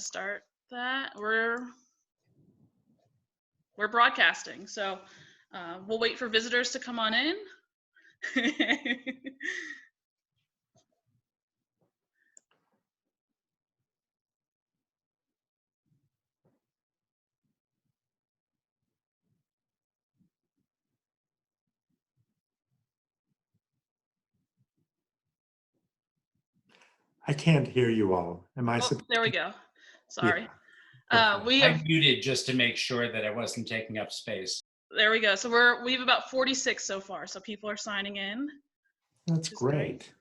start that. We're broadcasting, so we'll wait for visitors to come on in. I can't hear you all. Am I? Oh, there we go. Sorry. Yeah. I muted just to make sure that I wasn't taking up space. There we go. So we have about 46 so far. So people are signing in. That's great.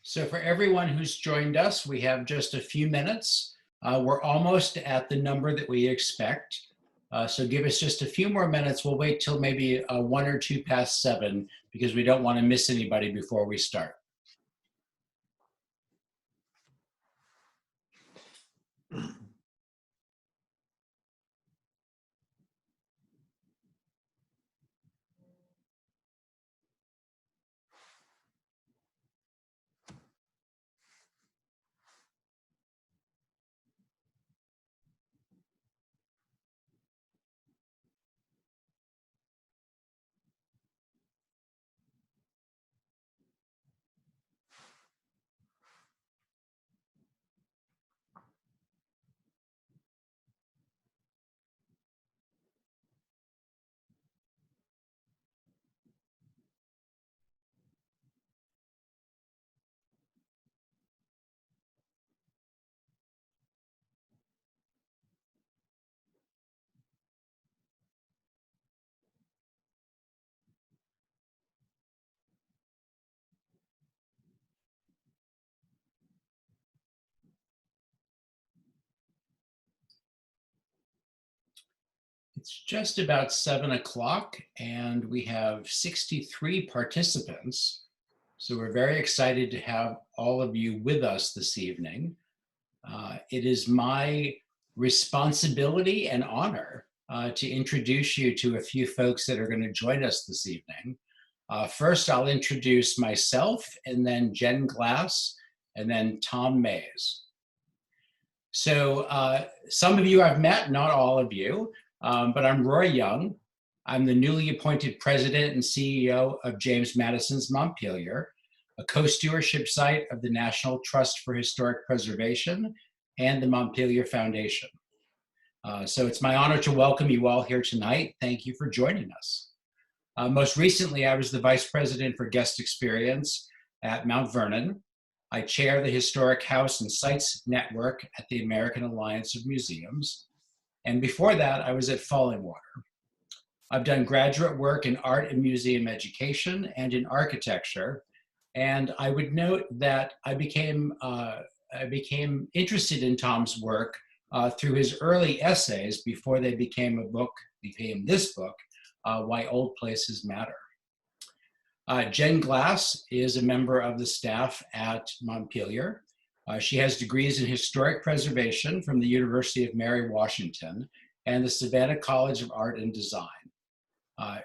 So for everyone who's joined us, we have just a few minutes. We're almost at the number that we expect. So give us just a few more minutes. We'll wait till maybe 1 or 2 past 7 because we don't want to miss anybody before we start. It's just about 7 o'clock and we have 63 participants. So we're very excited to have all of you with us this evening. It is my responsibility and honor to introduce you to a few folks that are going to join us this evening. First, I'll introduce myself, and then Jen Glass, and then Tom Mays. So some of you I've met, not all of you, but I'm Roy Young. I'm the newly appointed president and CEO of James Madison's Montpelier, a co-stewardship site of the National Trust for Historic Preservation and the Montpelier Foundation. So it's my honor to welcome you all here tonight. Thank you for joining us. Most recently, I was the vice president for guest experience at Mount Vernon. I chair the Historic House and Sites Network at the American Alliance of Museums. And before that, I was at Fallingwater. I've done graduate work in art and museum education and in architecture. And I would note that I became interested in Tom's work through his early essays before they became this book, Why Old Places Matter. Jen Glass is a member of the staff at Montpelier. She has degrees in historic preservation from the University of Mary Washington and the Savannah College of Art and Design.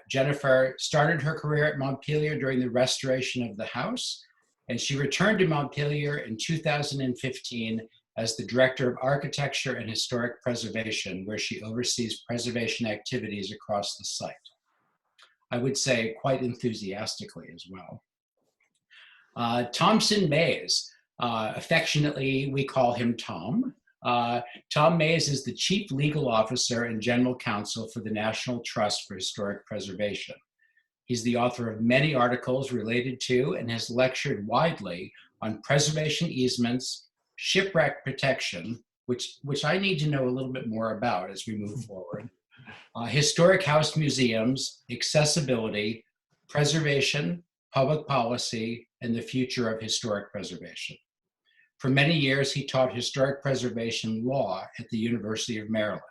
Jennifer started her career at Montpelier during the restoration of the house, and she returned to Montpelier in 2015 as the Director of Architecture and Historic Preservation, where she oversees preservation activities across the site. I would say quite enthusiastically as well. Thompson Mays, affectionately we call him Tom. Tom Mays is the Chief Legal Officer and General Counsel for the National Trust for Historic Preservation. He's the author of many articles related to and has lectured widely on preservation easements, shipwreck protection, which I need to know a little bit more about as we move forward, historic house museums, accessibility, preservation, public policy, and the future of historic preservation. For many years, he taught historic preservation law at the University of Maryland.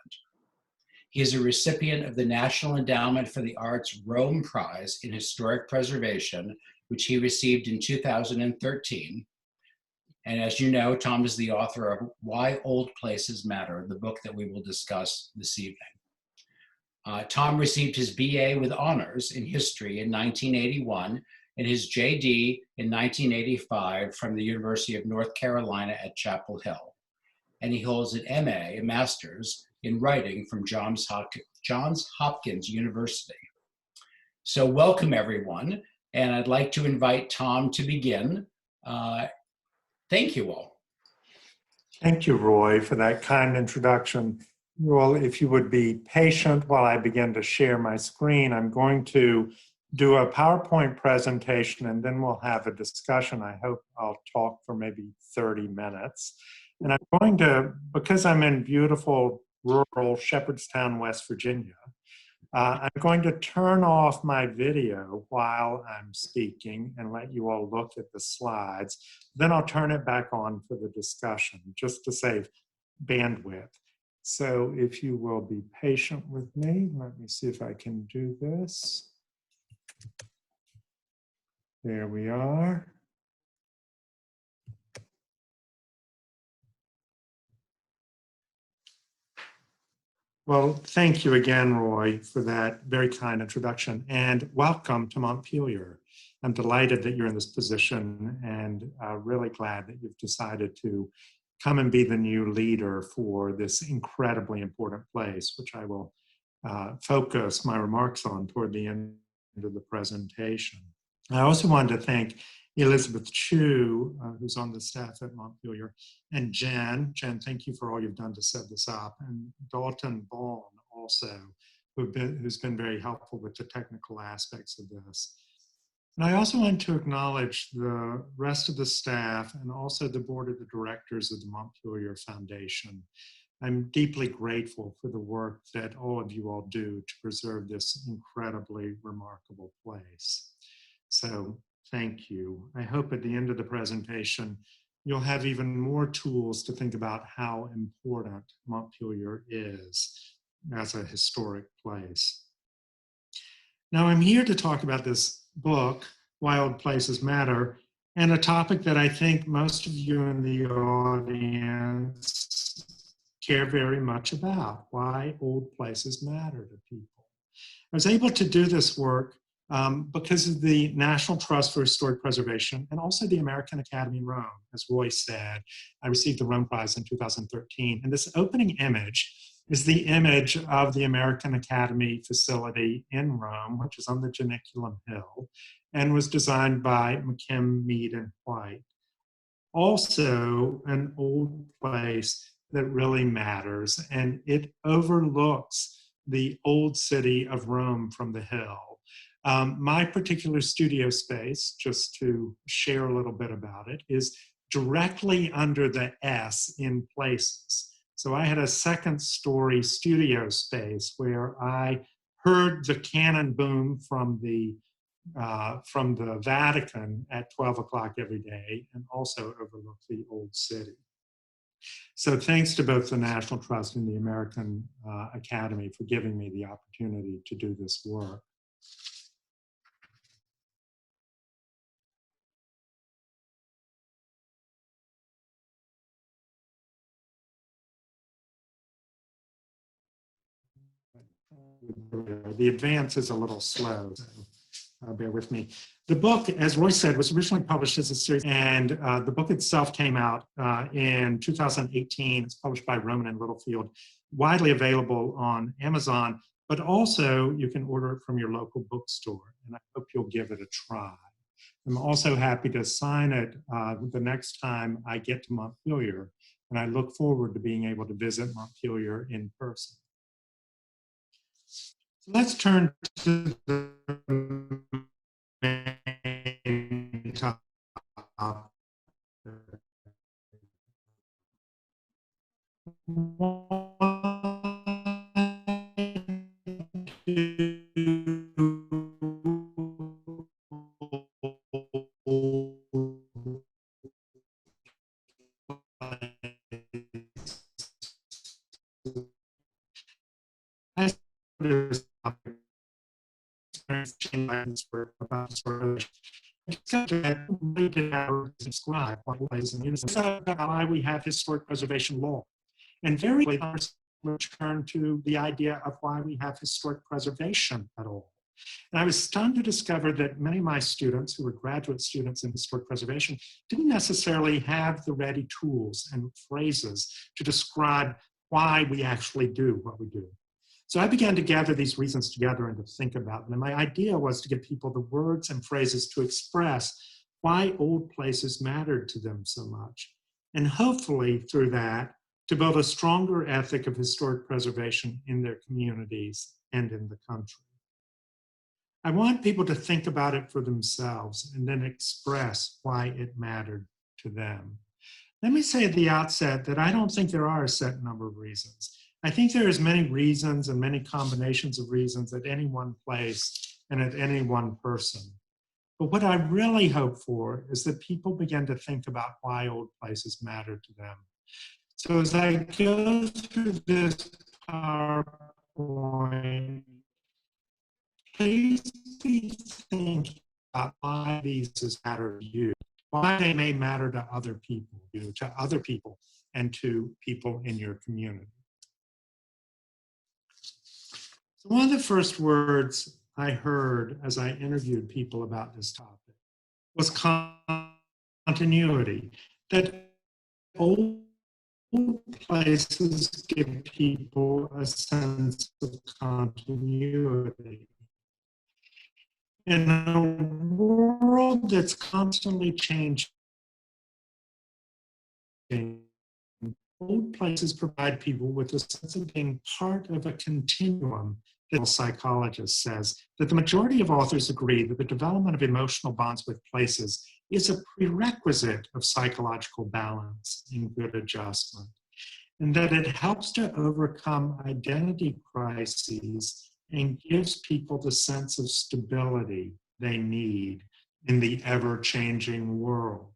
He is a recipient of the National Endowment for the Arts Rome Prize in Historic Preservation, which he received in 2013. And as you know, Tom is the author of Why Old Places Matter, the book that we will discuss this evening. Tom received his BA with honors in history in 1981 and his JD in 1985 from the University of North Carolina at Chapel Hill. And he holds an MA, a master's, in writing from Johns Hopkins University. So welcome everyone, and I'd like to invite Tom to begin. Thank you all. Thank you, Roy, for that kind introduction. Well, if you would be patient while I begin to share my screen, I'm going to do a PowerPoint presentation and then we'll have a discussion. I hope I'll talk for maybe 30 minutes. And I'm going to, because I'm in beautiful rural Shepherdstown, West Virginia, I'm going to turn off my video while I'm speaking and let you all look at the slides. Then I'll turn it back on for the discussion, just to save bandwidth. So if you will be patient with me, let me see if I can do this. There we are. Well, thank you again, Roy, for that very kind introduction, and welcome to Montpelier. I'm delighted that you're in this position and really glad that you've decided to come and be the new leader for this incredibly important place, which I will focus my remarks on toward the end of the presentation. I also wanted to thank Elizabeth Chu, who's on the staff at Montpelier, and Jen. Jen, thank you for all you've done to set this up, and Dalton Vaughn also, who's been very helpful with the technical aspects of this. And I also want to acknowledge the rest of the staff and also the board of the directors of the Montpelier Foundation. I'm deeply grateful for the work that all of you all do to preserve this incredibly remarkable place. So thank you. I hope at the end of the presentation, you'll have even more tools to think about how important Montpelier is as a historic place. Now I'm here to talk about this book, Why Old Places Matter, and a topic that I think most of you in the audience care very much about, why old places matter to people. I was able to do this work because of the National Trust for Historic Preservation and also the American Academy in Rome. As Roy said, I received the Rome Prize in 2013. And this opening image is the image of the American Academy facility in Rome, which is on the Janiculum Hill, and was designed by McKim, Mead, and White. Also, an old place that really matters, and it overlooks the old city of Rome from the hill. My particular studio space, just to share a little bit about it, is directly under the S in places. So I had a second-story studio space where I heard the cannon boom from the Vatican at 12 o'clock every day and also overlooked the old city. So thanks to both the National Trust and the American Academy for giving me the opportunity to do this work. The advance is a little slow, so bear with me. The book, as Roy said, was originally published as a series, and the book itself came out in 2018. It's published by Rowman and Littlefield, widely available on Amazon, but also you can order it from your local bookstore, and I hope you'll give it a try. I'm also happy to sign it the next time I get to Montpelier, and I look forward to being able to visit Montpelier in person. So let's turn to the main topic. Describe what plays in unison. So why we have historic preservation law. And very quickly, let's return to the idea of why we have historic preservation at all. And I was stunned to discover that many of my students who were graduate students in historic preservation didn't necessarily have the ready tools and phrases to describe why we actually do what we do. So I began to gather these reasons together and to think about them. And my idea was to give people the words and phrases to express why old places mattered to them so much. And hopefully through that, to build a stronger ethic of historic preservation in their communities and in the country. I want people to think about it for themselves and then express why it mattered to them. Let me say at the outset that I don't think there are a set number of reasons. I think there is many reasons and many combinations of reasons at any one place and at any one person. But what I really hope for is that people begin to think about why old places matter to them. So as I go through this PowerPoint, please be thinking about why these matter to you, why they may matter to other people, and to people in your community. So one of the first words I heard as I interviewed people about this topic was continuity, that old places give people a sense of continuity. In a world that's constantly changing, old places provide people with a sense of being part of a continuum. The psychologist says that the majority of authors agree that the development of emotional bonds with places is a prerequisite of psychological balance and good adjustment, and that it helps to overcome identity crises and gives people the sense of stability they need in the ever-changing world.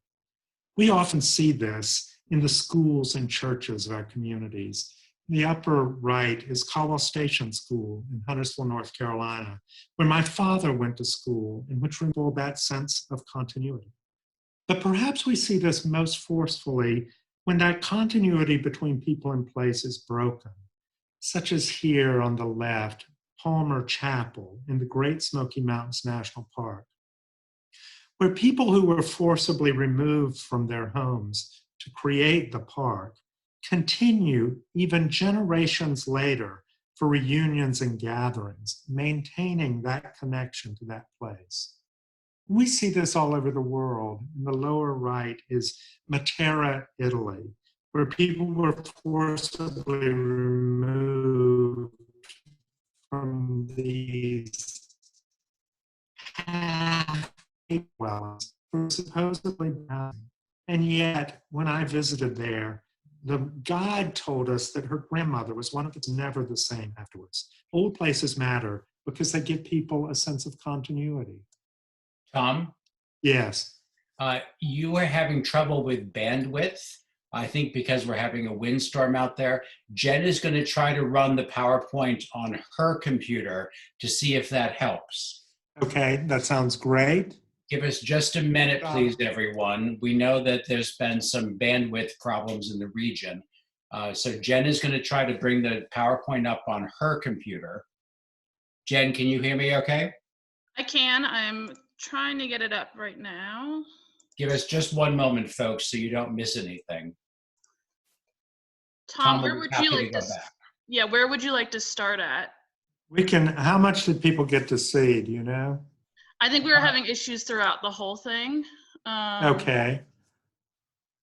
We often see this in the schools and churches of our communities. The upper right is Caldwell Station School in Huntersville, North Carolina, where my father went to school, and which revealed that sense of continuity. But perhaps we see this most forcefully when that continuity between people and place is broken, such as here on the left, Palmer Chapel in the Great Smoky Mountains National Park, where people who were forcibly removed from their homes to create the park continue even generations later for reunions and gatherings, maintaining that connection to that place. We see this all over the world. In the lower right is Matera, Italy, where people were forcibly removed from these half-acre dwellings were supposedly bound. And yet, when I visited there, the guide told us that her grandmother was one of us never the same afterwards. Old places matter because they give people a sense of continuity. Tom? Yes. You are having trouble with bandwidth, I think because we're having a windstorm out there. Jen is going to try to run the PowerPoint on her computer to see if that helps. Okay, that sounds great. Give us just a minute, please, everyone. We know that there's been some bandwidth problems in the region. So Jen is going to try to bring the PowerPoint up on her computer. Jen, can you hear me okay? I can. I'm trying to get it up right now. Give us just one moment, folks, so you don't miss anything. Tom, where would you like to? Yeah, where would you like to start at? We can. How much did people get to see? Do you know? I think we were having issues throughout the whole thing. Okay.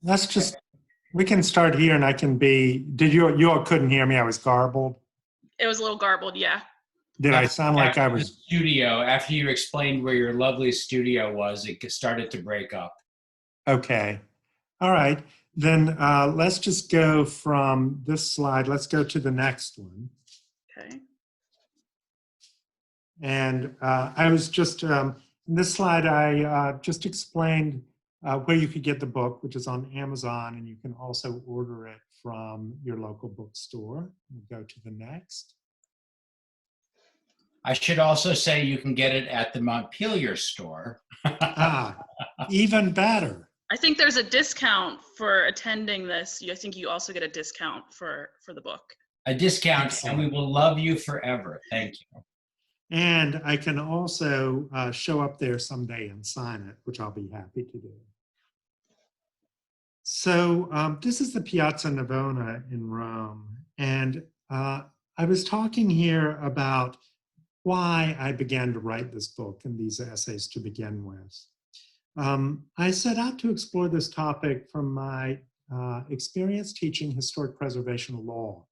Let's just We can start here and I can be, you all couldn't hear me, I was garbled. It was a little garbled, yeah. Did I sound like I After the was? studio, after you explained where your lovely studio was, it started to break up. Okay. All right. Then let's just go from this slide. Let's go to the next one. Okay. And I was just, in this slide, I just explained where you could get the book, which is on Amazon, and you can also order it from your local bookstore. We'll go to the next. I should also say you can get it at the Montpelier store. Even better. I think there's a discount for attending this. I think you also get a discount for the book. A discount, Excellent. and we will love you forever. Thank you. And I can also show up there someday and sign it, which I'll be happy to do. So this is the Piazza Navona in Rome. And I was talking here about why I began to write this book and these essays to begin with. I set out to explore this topic from my experience teaching historic preservation law.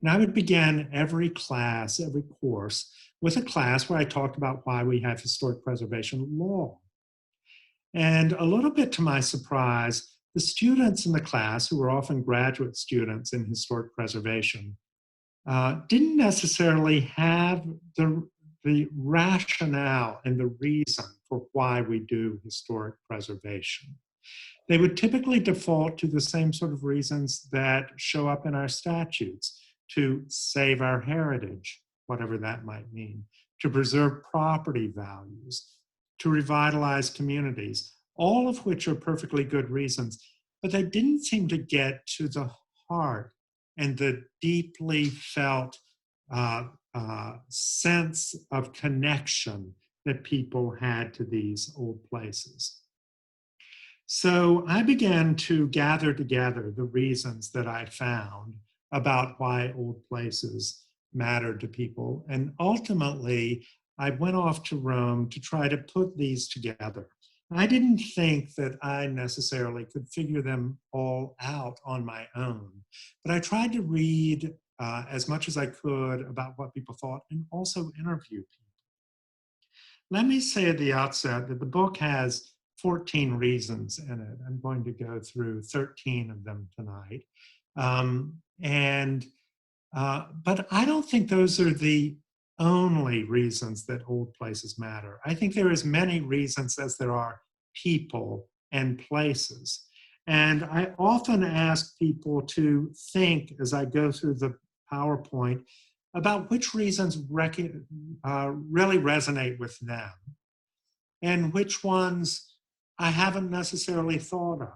And I would begin every class, every course, with a class where I talked about why we have historic preservation law. And a little bit to my surprise, the students in the class, who were often graduate students in historic preservation, didn't necessarily have the rationale and the reason for why we do historic preservation. They would typically default to the same sort of reasons that show up in our statutes: to save our heritage, whatever that might mean, to preserve property values, to revitalize communities, all of which are perfectly good reasons, but they didn't seem to get to the heart and the deeply felt sense of connection that people had to these old places. So I began to gather together the reasons that I found about why old places mattered to people. And ultimately, I went off to Rome to try to put these together. I didn't think that I necessarily could figure them all out on my own, but I tried to read as much as I could about what people thought and also interview people. Let me say at the outset that the book has 14 reasons in it. I'm going to go through 13 of them tonight. But I don't think those are the only reasons that old places matter. I think there are as many reasons as there are people and places. And I often ask people to think, as I go through the PowerPoint, about which reasons really resonate with them and which ones I haven't necessarily thought of.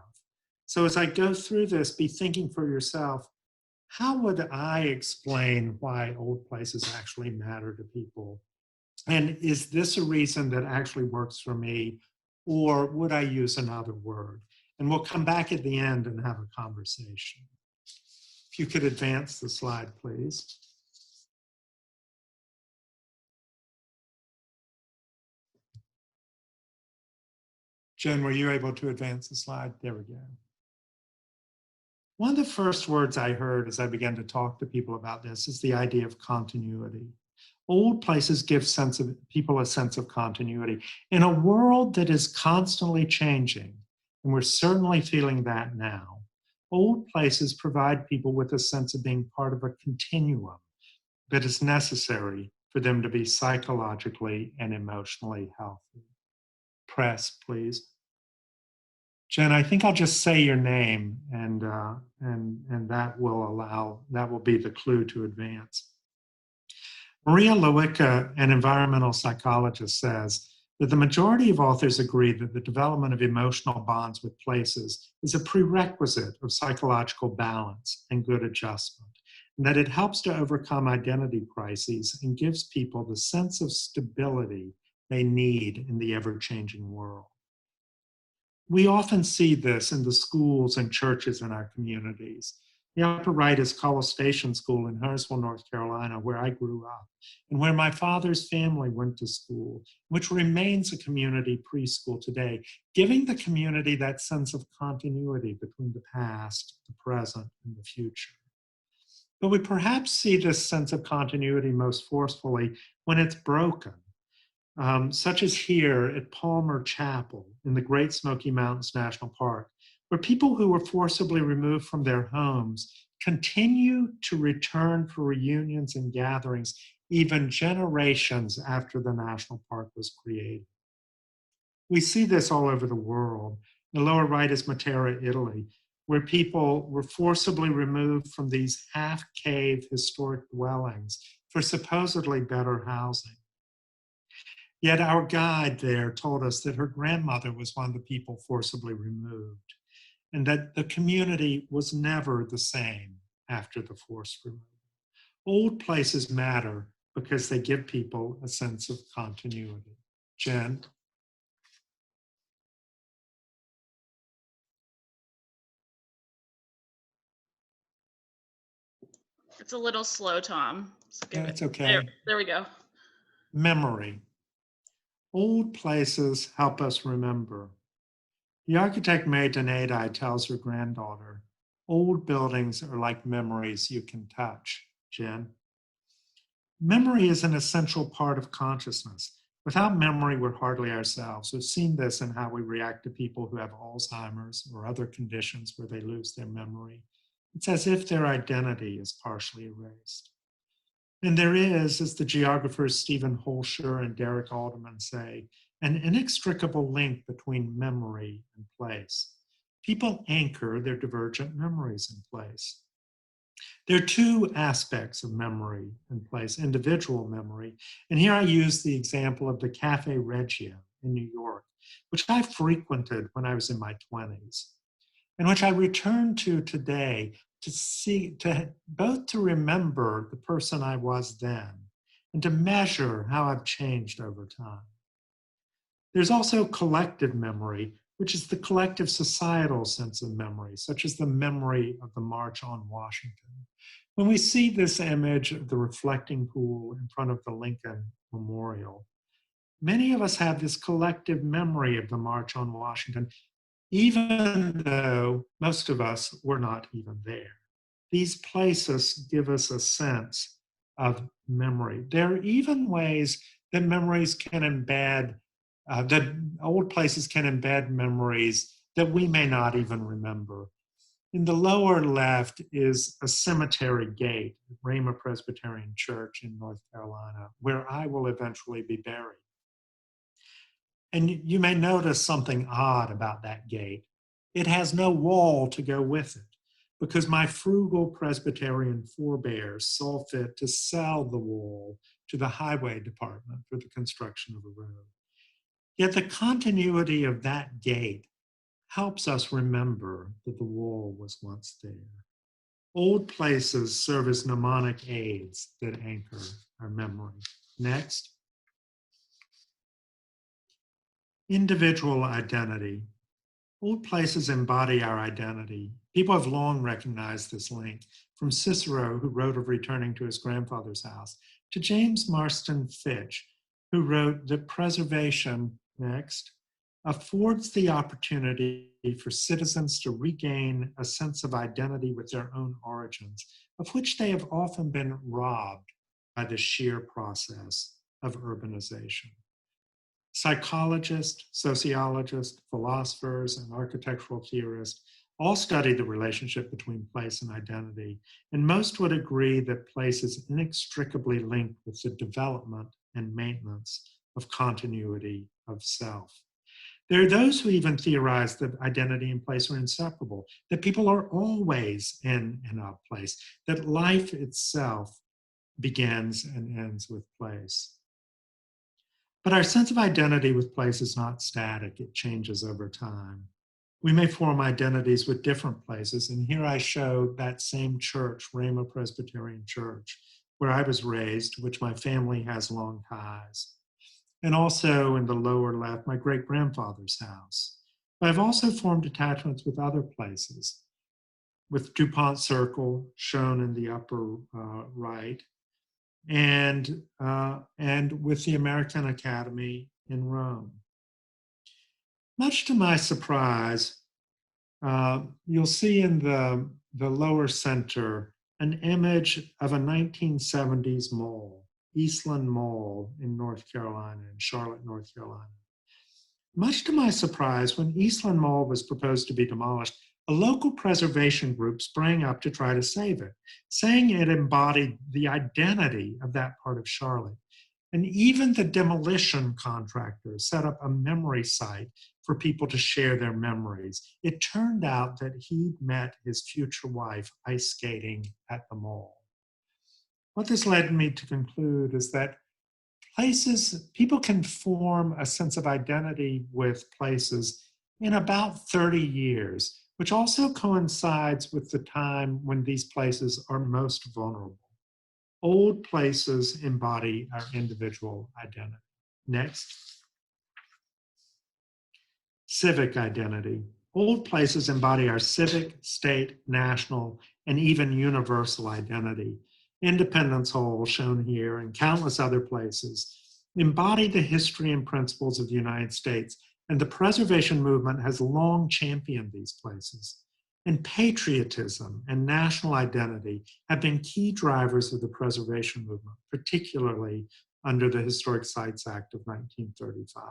So as I go through this, be thinking for yourself, how would I explain why old places actually matter to people? And is this a reason that actually works for me, or would I use another word? And we'll come back at the end and have a conversation. If you could advance the slide, please. Jen, were you able to advance the slide? There we go. One of the first words I heard as I began to talk to people about this is the idea of continuity. Old places give people a sense of continuity. In a world that is constantly changing, and we're certainly feeling that now, old places provide people with a sense of being part of a continuum that is necessary for them to be psychologically and emotionally healthy. Press, please. Jen, I think I'll just say your name, and that will be the clue to advance. Maria Lewicka, an environmental psychologist, says that the majority of authors agree that the development of emotional bonds with places is a prerequisite of psychological balance and good adjustment, and that it helps to overcome identity crises and gives people the sense of stability they need in the ever-changing world. We often see this in the schools and churches in our communities. The upper right is Culver Station School in Huntersville, North Carolina, where I grew up, and where my father's family went to school, which remains a community preschool today, giving the community that sense of continuity between the past, the present, and the future. But we perhaps see this sense of continuity most forcefully when it's broken, such as here at Palmer Chapel in the Great Smoky Mountains National Park, where people who were forcibly removed from their homes continue to return for reunions and gatherings even generations after the national park was created. We see this all over the world. The lower right is Matera, Italy, where people were forcibly removed from these half-cave historic dwellings for supposedly better housing. Yet our guide there told us that her grandmother was one of the people forcibly removed, and that the community was never the same after the forced removal. Old places matter because they give people a sense of continuity. Jen? It's a little slow, Tom. So give Yeah, it. it's okay. There we go. Memory. Old places help us remember. The architect May Donati tells her granddaughter, old buildings are like memories you can touch. Jen? Memory is an essential part of consciousness. Without memory, we're hardly ourselves. We've seen this in how we react to people who have Alzheimer's or other conditions where they lose their memory. It's as if their identity is partially erased. And there is, as the geographers Stephen Holscher and Derek Alderman say, an inextricable link between memory and place. People anchor their divergent memories in place. There are two aspects of memory and place, individual memory. And here I use the example of the Cafe Reggio in New York, which I frequented when I was in my 20s, and which I return to today both to remember the person I was then and to measure how I've changed over time. There's also collective memory, which is the collective societal sense of memory, such as the memory of the March on Washington. When we see this image of the reflecting pool in front of the Lincoln Memorial, many of us have this collective memory of the March on Washington, even though most of us were not even there. These places give us a sense of memory. There are even ways that memories can embed, that old places can embed memories that we may not even remember. In the lower left is a cemetery gate at Rhema Presbyterian Church in North Carolina, where I will eventually be buried. And you may notice something odd about that gate. It has no wall to go with it, because my frugal Presbyterian forebears saw fit to sell the wall to the highway department for the construction of a road. Yet the continuity of that gate helps us remember that the wall was once there. Old places serve as mnemonic aids that anchor our memory. Next. Individual identity. Old places embody our identity. People have long recognized this link, from Cicero, who wrote of returning to his grandfather's house, to James Marston Fitch, who wrote that preservation, next, affords the opportunity for citizens to regain a sense of identity with their own origins, of which they have often been robbed by the sheer process of urbanization. Psychologists, sociologists, philosophers, and architectural theorists all study the relationship between place and identity, and most would agree that place is inextricably linked with the development and maintenance of continuity of self. There are those who even theorize that identity and place are inseparable, that people are always in and of place, that life itself begins and ends with place. But our sense of identity with place is not static, it changes over time. We may form identities with different places, and here I show that same church, Rhema Presbyterian Church, where I was raised, which my family has long ties. And also in the lower left, my great-grandfather's house. But I've also formed attachments with other places. with DuPont Circle shown in the upper right, and with the American Academy in Rome. Much to my surprise, you'll see in the lower center an image of a 1970s mall, Eastland Mall in North Carolina, in Charlotte, North Carolina. Much to my surprise, when Eastland Mall was proposed to be demolished, a local preservation group sprang up to try to save it, saying it embodied the identity of that part of Charlotte. And even the demolition contractor set up a memory site for people to share their memories. It turned out that he'd met his future wife ice skating at the mall. What this led me to conclude is that people can form a sense of identity with places in about 30 years, which also coincides with the time when these places are most vulnerable. Old places embody our individual identity. Next. Civic identity. Old places embody our civic, state, national, and even universal identity. Independence Hall, shown here, and countless other places embody the history and principles of the United States, and the preservation movement has long championed these places. And patriotism and national identity have been key drivers of the preservation movement, particularly under the Historic Sites Act of 1935.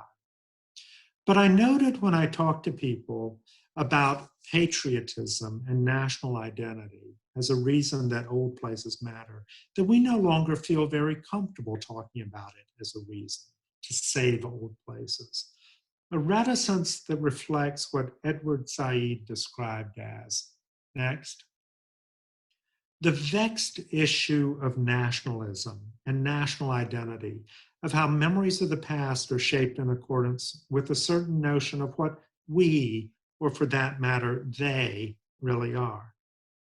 But I noted when I talked to people about patriotism and national identity as a reason that old places matter, that we no longer feel very comfortable talking about it as a reason to save old places. A reticence that reflects what Edward Said described as, next, the vexed issue of nationalism and national identity, of how memories of the past are shaped in accordance with a certain notion of what we, or for that matter, they really are.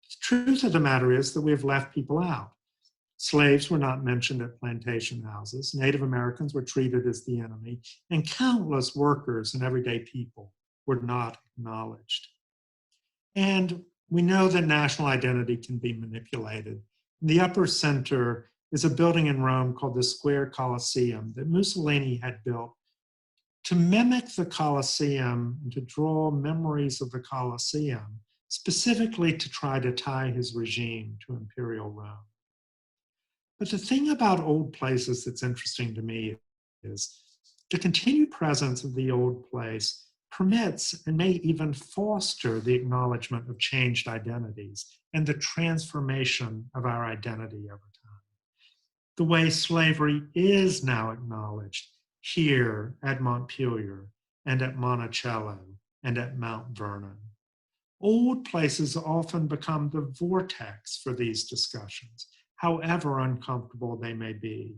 The truth of the matter is that we have left people out. Slaves were not mentioned at plantation houses. Native Americans were treated as the enemy, and countless workers and everyday people were not acknowledged. And we know that national identity can be manipulated. In the upper center is a building in Rome called the Square Colosseum that Mussolini had built to mimic the Colosseum and to draw memories of the Colosseum, specifically to try to tie his regime to Imperial Rome. But the thing about old places that's interesting to me is the continued presence of the old place permits and may even foster the acknowledgement of changed identities and the transformation of our identity over time. The way slavery is now acknowledged here at Montpelier and at Monticello and at Mount Vernon. Old places often become the vortex for these discussions, however uncomfortable they may be,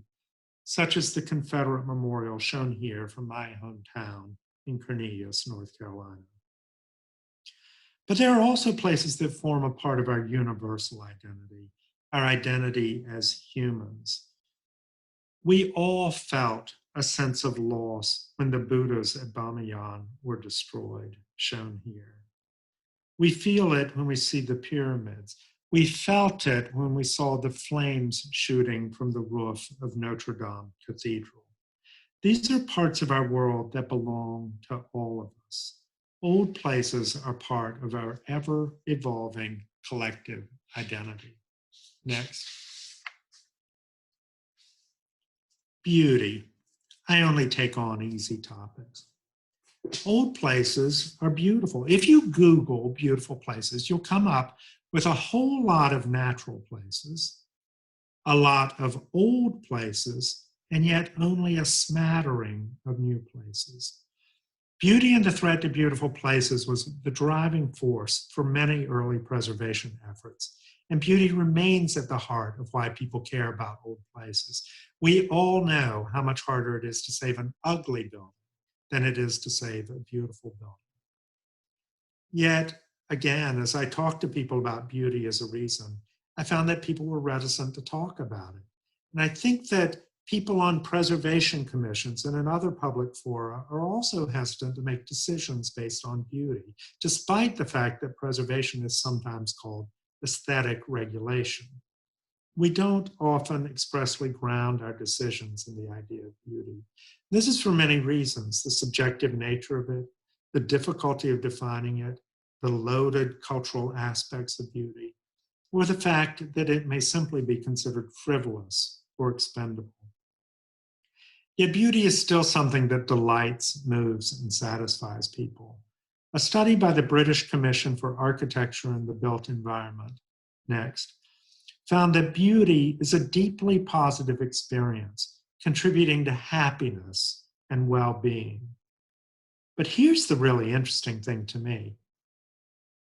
such as the Confederate Memorial shown here from my hometown in Cornelius, North Carolina. But there are also places that form a part of our universal identity, our identity as humans. We all felt a sense of loss when the Buddhas at Bamiyan were destroyed, shown here. We feel it when we see the pyramids. We felt it when we saw the flames shooting from the roof of Notre Dame Cathedral. These are parts of our world that belong to all of us. Old places are part of our ever-evolving collective identity. Next. Beauty. I only take on easy topics. Old places are beautiful. If you Google beautiful places, you'll come up with a whole lot of natural places, a lot of old places, and yet only a smattering of new places. Beauty and the threat to beautiful places was the driving force for many early preservation efforts. And beauty remains at the heart of why people care about old places. We all know how much harder it is to save an ugly building than it is to save a beautiful building. Yet, again, as I talked to people about beauty as a reason, I found that people were reticent to talk about it. And I think that People on preservation commissions and in other public fora are also hesitant to make decisions based on beauty, despite the fact that preservation is sometimes called aesthetic regulation. We don't often expressly ground our decisions in the idea of beauty. This is for many reasons: the subjective nature of it, the difficulty of defining it, the loaded cultural aspects of beauty, or the fact that it may simply be considered frivolous or expendable. Yet beauty is still something that delights, moves, and satisfies people. A study by the British Commission for Architecture and the Built Environment, next, found that beauty is a deeply positive experience, contributing to happiness and well-being. But here's the really interesting thing to me.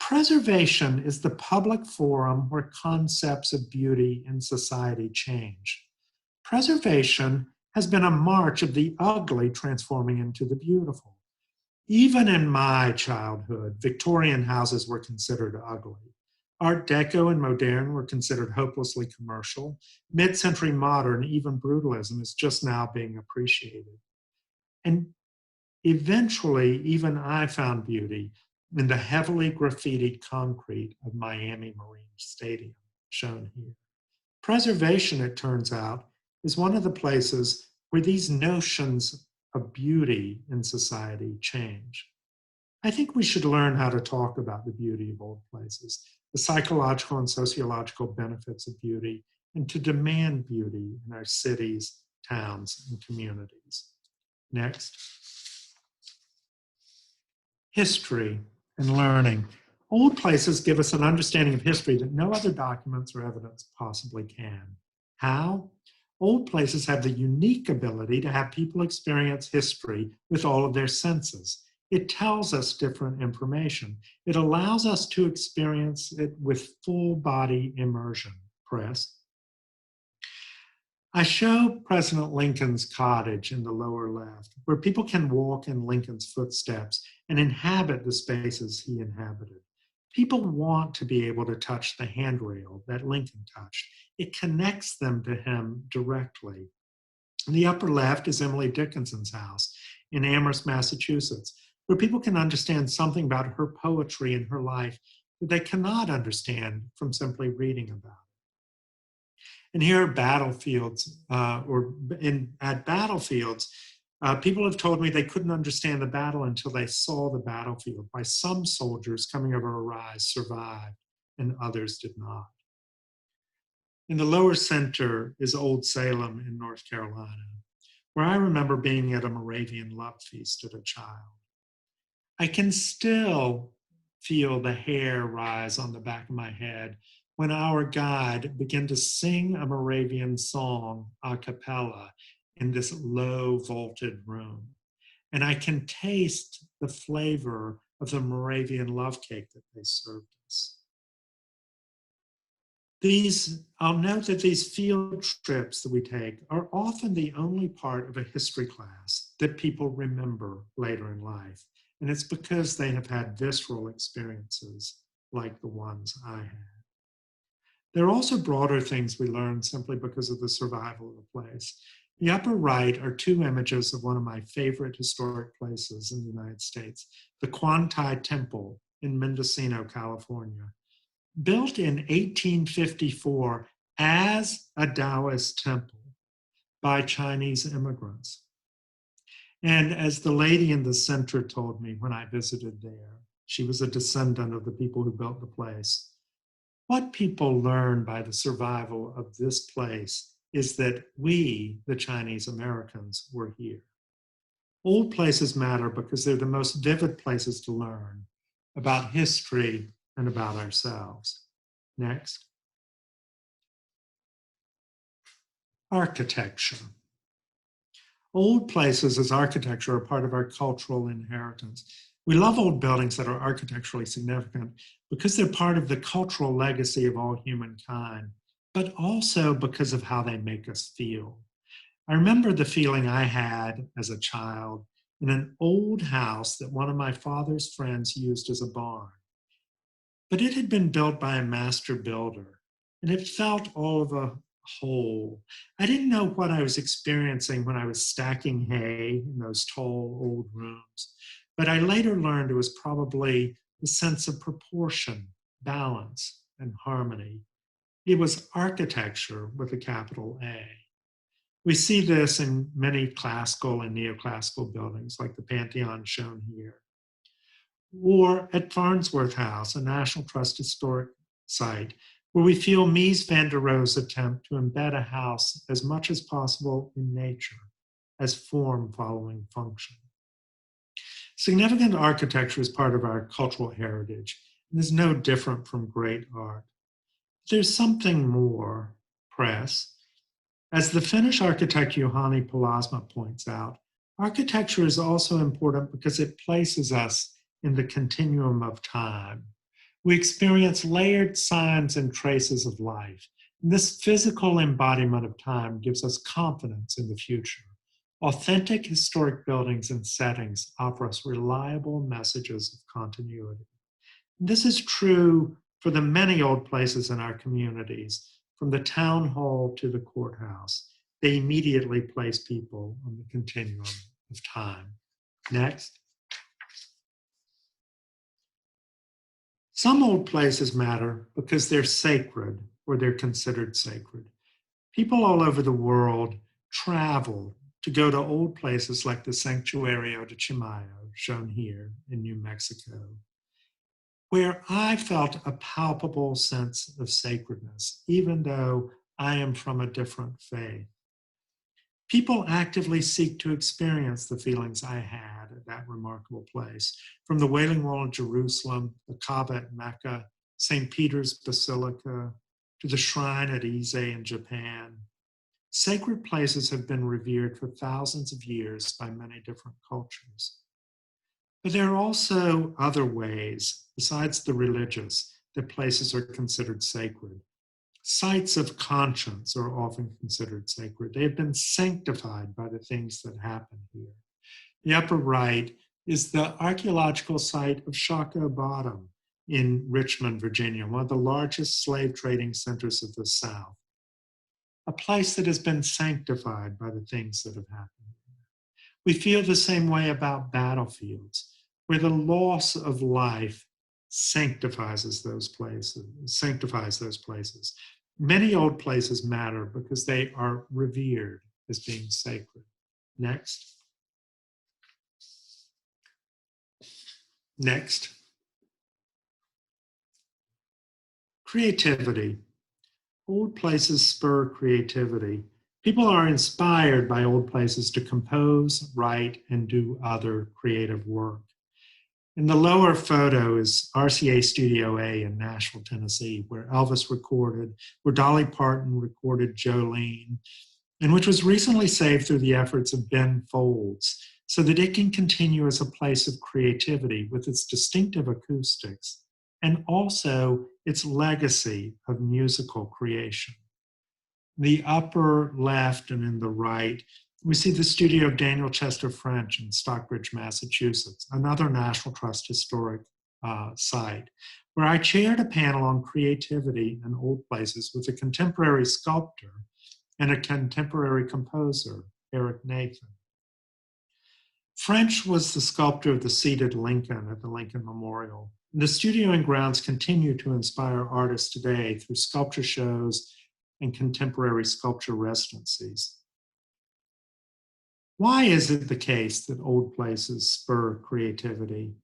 Preservation is the public forum where concepts of beauty in society change. Preservation has been a march of the ugly transforming into the beautiful. Even in my childhood, Victorian houses were considered ugly. Art Deco and modern were considered hopelessly commercial. Mid-century modern, even brutalism, is just now being appreciated. And eventually, even I found beauty in the heavily graffitied concrete of Miami Marine Stadium, shown here. Preservation, it turns out, is one of the places where these notions of beauty in society change. I think we should learn how to talk about the beauty of old places, the psychological and sociological benefits of beauty, and to demand beauty in our cities, towns, and communities. Next. History and learning. Old places give us an understanding of history that no other documents or evidence possibly can. How? Old places have the unique ability to have people experience history with all of their senses. It tells us different information. It allows us to experience it with full body immersion. Press. I show President Lincoln's cottage in the lower left, where people can walk in Lincoln's footsteps and inhabit the spaces he inhabited. People want to be able to touch the handrail that Lincoln touched. It connects them to him directly. In the upper left is Emily Dickinson's house in Amherst, Massachusetts, where people can understand something about her poetry and her life that they cannot understand from simply reading about it. And here are battlefields, at battlefields, people have told me they couldn't understand the battle until they saw the battlefield. Why some soldiers coming over a rise survived and others did not. In the lower center is Old Salem in North Carolina, where I remember being at a Moravian love feast as a child. I can still feel the hair rise on the back of my head when our guide began to sing a Moravian song a cappella in this low vaulted room. And I can taste the flavor of the Moravian love cake that they served us. I'll note that these field trips that we take are often the only part of a history class that people remember later in life. And it's because they have had visceral experiences like the ones I had. There are also broader things we learn simply because of the survival of the place. The upper right are two images of one of my favorite historic places in the United States, the Kwantai Temple in Mendocino, California. Built in 1854 as a Taoist temple by Chinese immigrants. And as the lady in the center told me when I visited there, she was a descendant of the people who built the place. What people learn by the survival of this place is that we, the Chinese Americans, were here. Old places matter because they're the most vivid places to learn about history and about ourselves. Next. Architecture. Old places as architecture are part of our cultural inheritance. We love old buildings that are architecturally significant because they're part of the cultural legacy of all humankind, but also because of how they make us feel. I remember the feeling I had as a child in an old house that one of my father's friends used as a barn. But it had been built by a master builder, and it felt all of a whole. I didn't know what I was experiencing when I was stacking hay in those tall old rooms, but I later learned it was probably the sense of proportion, balance, and harmony. It was architecture with a capital A. We see this in many classical and neoclassical buildings like the Pantheon shown here. Or at Farnsworth House, a National Trust historic site, where we feel Mies van der Rohe's attempt to embed a house as much as possible in nature, as form following function. Significant architecture is part of our cultural heritage and is no different from great art. There's something more, press. As the Finnish architect Juhani Palasma points out, architecture is also important because it places us in the continuum of time. We experience layered signs and traces of life. And this physical embodiment of time gives us confidence in the future. Authentic historic buildings and settings offer us reliable messages of continuity. And this is true for the many old places in our communities, from the town hall to the courthouse. They immediately place people on the continuum of time. Next. Some old places matter because they're sacred or they're considered sacred. People all over the world travel to go to old places like the Santuario de Chimayo, shown here in New Mexico, where I felt a palpable sense of sacredness, even though I am from a different faith. People actively seek to experience the feelings I had at that remarkable place, from the Wailing Wall of Jerusalem, the Kaaba at Mecca, St. Peter's Basilica, to the shrine at Ise in Japan. Sacred places have been revered for thousands of years by many different cultures. But there are also other ways, besides the religious, that places are considered sacred. Sites of conscience are often considered sacred. They have been sanctified by the things that happen here. The upper right is the archaeological site of Shockoe Bottom in Richmond, Virginia, one of the largest slave trading centers of the South. A place that has been sanctified by the things that have happened. We feel the same way about battlefields, where the loss of life sanctifies those places. Many old places matter because they are revered as being sacred. Next. Next. Creativity. Old places spur creativity. People are inspired by old places to compose, write, and do other creative work. In the lower photo is RCA Studio A in Nashville, Tennessee, where Elvis recorded, where Dolly Parton recorded Jolene, and which was recently saved through the efforts of Ben Folds, so that it can continue as a place of creativity with its distinctive acoustics and also its legacy of musical creation. The upper left and in the right, we see the studio of Daniel Chester French in Stockbridge, Massachusetts, another National Trust historic site, where I chaired a panel on creativity in old places with a contemporary sculptor and a contemporary composer, Eric Nathan. French was the sculptor of the seated Lincoln at the Lincoln Memorial. The studio and grounds continue to inspire artists today through sculpture shows and contemporary sculpture residencies. Why is it the case that old places spur creativity?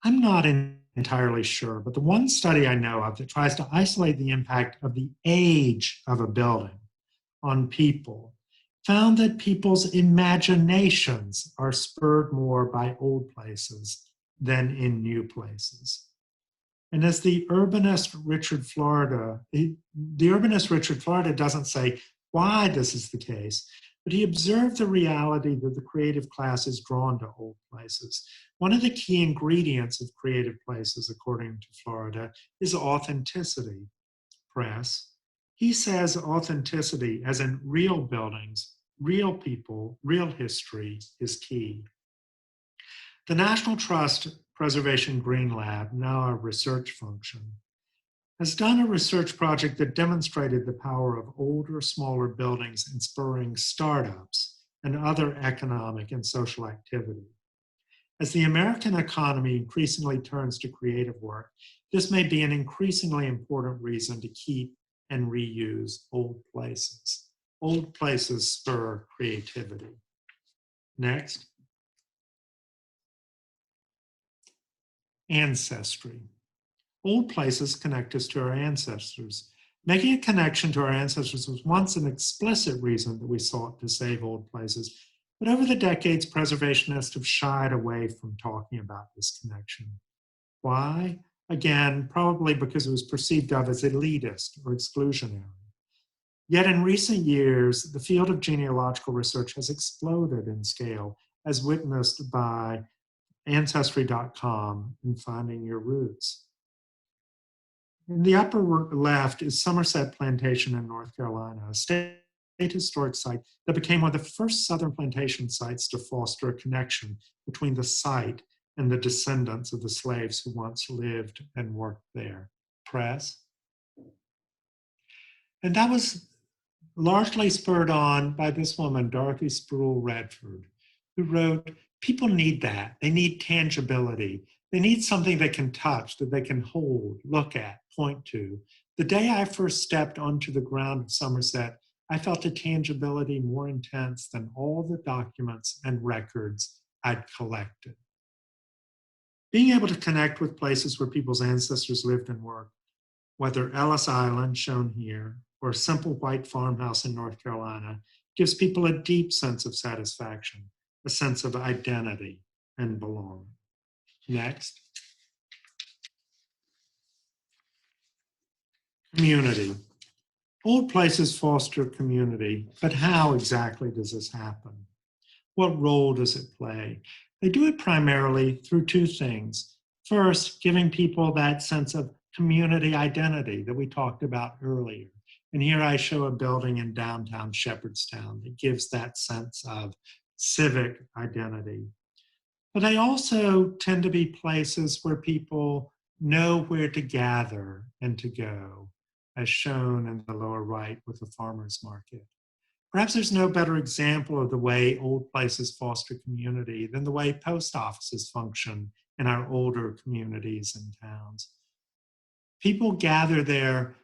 I'm not entirely sure, but the one study I know of that tries to isolate the impact of the age of a building on people found that people's imaginations are spurred more by old places than in new places. And as the urbanist Richard Florida doesn't say why this is the case, but he observed the reality that the creative class is drawn to old places. One of the key ingredients of creative places, according to Florida, is authenticity. Press. He says authenticity, as in real buildings, real people, real history, is key. The National Trust Preservation Green Lab, now a research function, has done a research project that demonstrated the power of older, smaller buildings in spurring startups and other economic and social activity. As the American economy increasingly turns to creative work, this may be an increasingly important reason to keep and reuse old places. Old places spur creativity. Next. Ancestry. Old places connect us to our ancestors. Making a connection to our ancestors was once an explicit reason that we sought to save old places, but over the decades, preservationists have shied away from talking about this connection. Why? Again, probably because it was perceived of as elitist or exclusionary. Yet in recent years, the field of genealogical research has exploded in scale, as witnessed by Ancestry.com and Finding Your Roots. In the upper left is Somerset Plantation in North Carolina, a state historic site that became one of the first Southern plantation sites to foster a connection between the site and the descendants of the slaves who once lived and worked there. Press. And that was largely spurred on by this woman, Dorothy Sproul Redford, who wrote, "People need that. They need tangibility. They need something they can touch, that they can hold, look at, point to. The day I first stepped onto the ground of Somerset, I felt a tangibility more intense than all the documents and records I'd collected." Being able to connect with places where people's ancestors lived and worked, whether Ellis Island, shown here, or a simple white farmhouse in North Carolina, gives people a deep sense of satisfaction, a sense of identity and belonging. Next. Community. Old places foster community, but how exactly does this happen? What role does it play? They do it primarily through two things. First, giving people that sense of community identity that we talked about earlier. And here I show a building in downtown Shepherdstown that gives that sense of civic identity. But they also tend to be places where people know where to gather and to go, as shown in the lower right with the farmers market. Perhaps there's no better example of the way old places foster community than the way post offices function in our older communities and towns. People gather there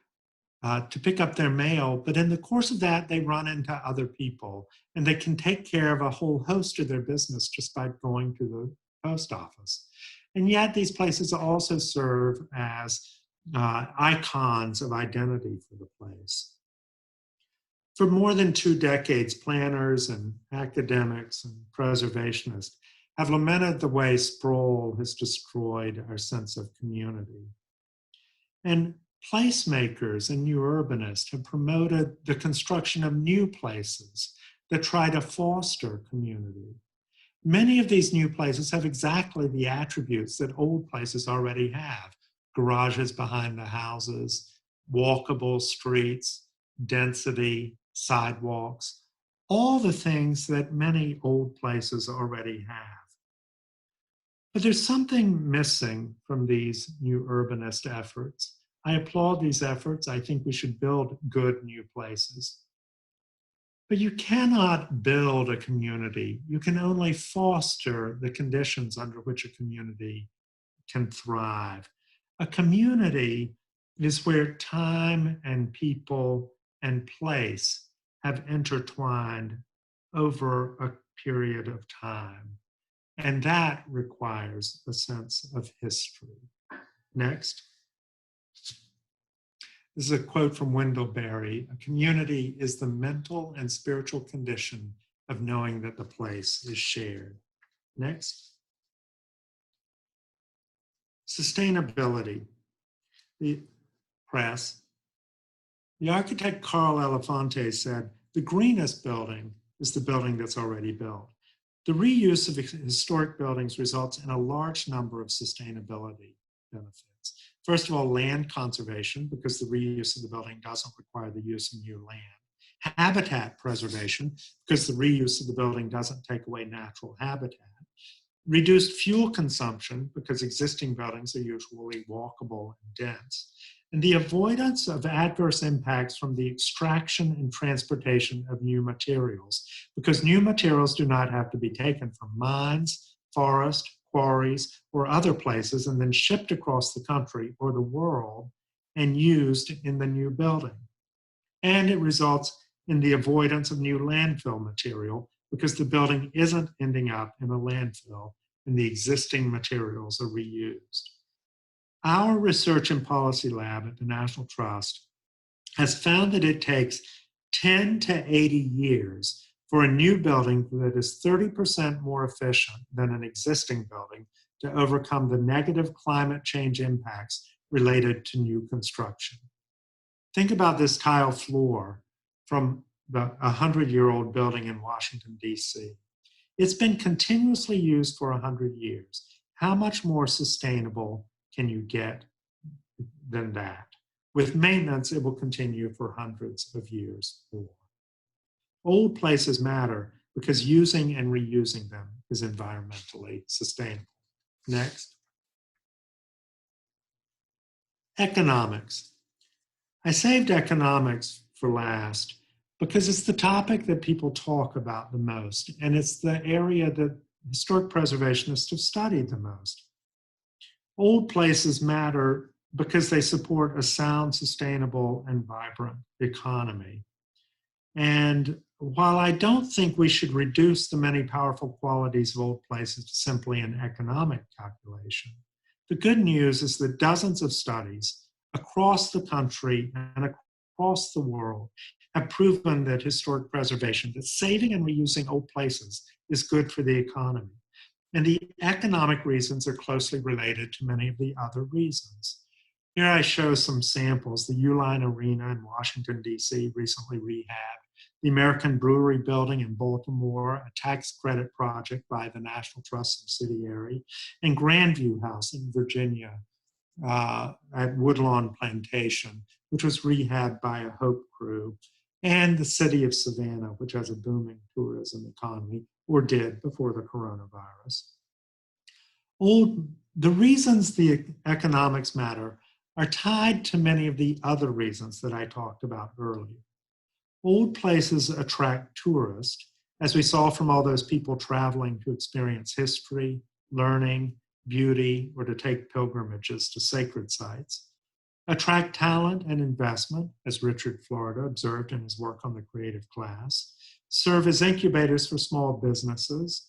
to pick up their mail, but in the course of that, they run into other people, and they can take care of a whole host of their business just by going to the post office. And yet these places also serve as icons of identity for the place. For more than 2 decades, planners and academics and preservationists have lamented the way sprawl has destroyed our sense of community. And placemakers and new urbanists have promoted the construction of new places that try to foster community. Many of these new places have exactly the attributes that old places already have: garages behind the houses, walkable streets, density, sidewalks, all the things that many old places already have. But there's something missing from these new urbanist efforts. I applaud these efforts. I think we should build good new places. But you cannot build a community. You can only foster the conditions under which a community can thrive. A community is where time and people and place have intertwined over a period of time. And that requires a sense of history. Next. This is a quote from Wendell Berry: "A community is the mental and spiritual condition of knowing that the place is shared." Next. Sustainability. The press. The architect Carl Elefante said, "The greenest building is the building that's already built." The reuse of historic buildings results in a large number of sustainability benefits. First of all, land conservation, because the reuse of the building doesn't require the use of new land. Habitat preservation, because the reuse of the building doesn't take away natural habitat. Reduced fuel consumption, because existing buildings are usually walkable and dense. and the avoidance of adverse impacts from the extraction and transportation of new materials, because new materials do not have to be taken from mines, forests, quarries, or other places and then shipped across the country or the world and used in the new building. And it results in the avoidance of new landfill material because the building isn't ending up in a landfill and the existing materials are reused. Our research and policy lab at the National Trust has found that it takes 10 to 80 years for a new building that is 30% more efficient than an existing building to overcome the negative climate change impacts related to new construction. Think about this tile floor from the 100-year-old building in Washington, D.C. It's been continuously used for 100 years. How much more sustainable can you get than that? With maintenance, it will continue for hundreds of years more. Old places matter because using and reusing them is environmentally sustainable. Next. Economics. I saved economics for last because it's the topic that people talk about the most, and it's the area that historic preservationists have studied the most. Old places matter because they support a sound, sustainable, and vibrant economy. And while I don't think we should reduce the many powerful qualities of old places to simply an economic calculation, the good news is that dozens of studies across the country and across the world have proven that historic preservation, that saving and reusing old places is good for the economy. And the economic reasons are closely related to many of the other reasons. Here I show some samples. The Uline Arena in Washington, D.C. recently rehabbed. The American Brewery Building in Baltimore, a tax credit project by the National Trust subsidiary, and Grandview House in Virginia at Woodlawn Plantation, which was rehabbed by a Hope crew, and the city of Savannah, which has a booming tourism economy, or did before the coronavirus. The reasons the economics matter are tied to many of the other reasons that I talked about earlier. Old places attract tourists, as we saw from all those people traveling to experience history, learning, beauty, or to take pilgrimages to sacred sites. Attract talent and investment, as Richard Florida observed in his work on the creative class. Serve as incubators for small businesses.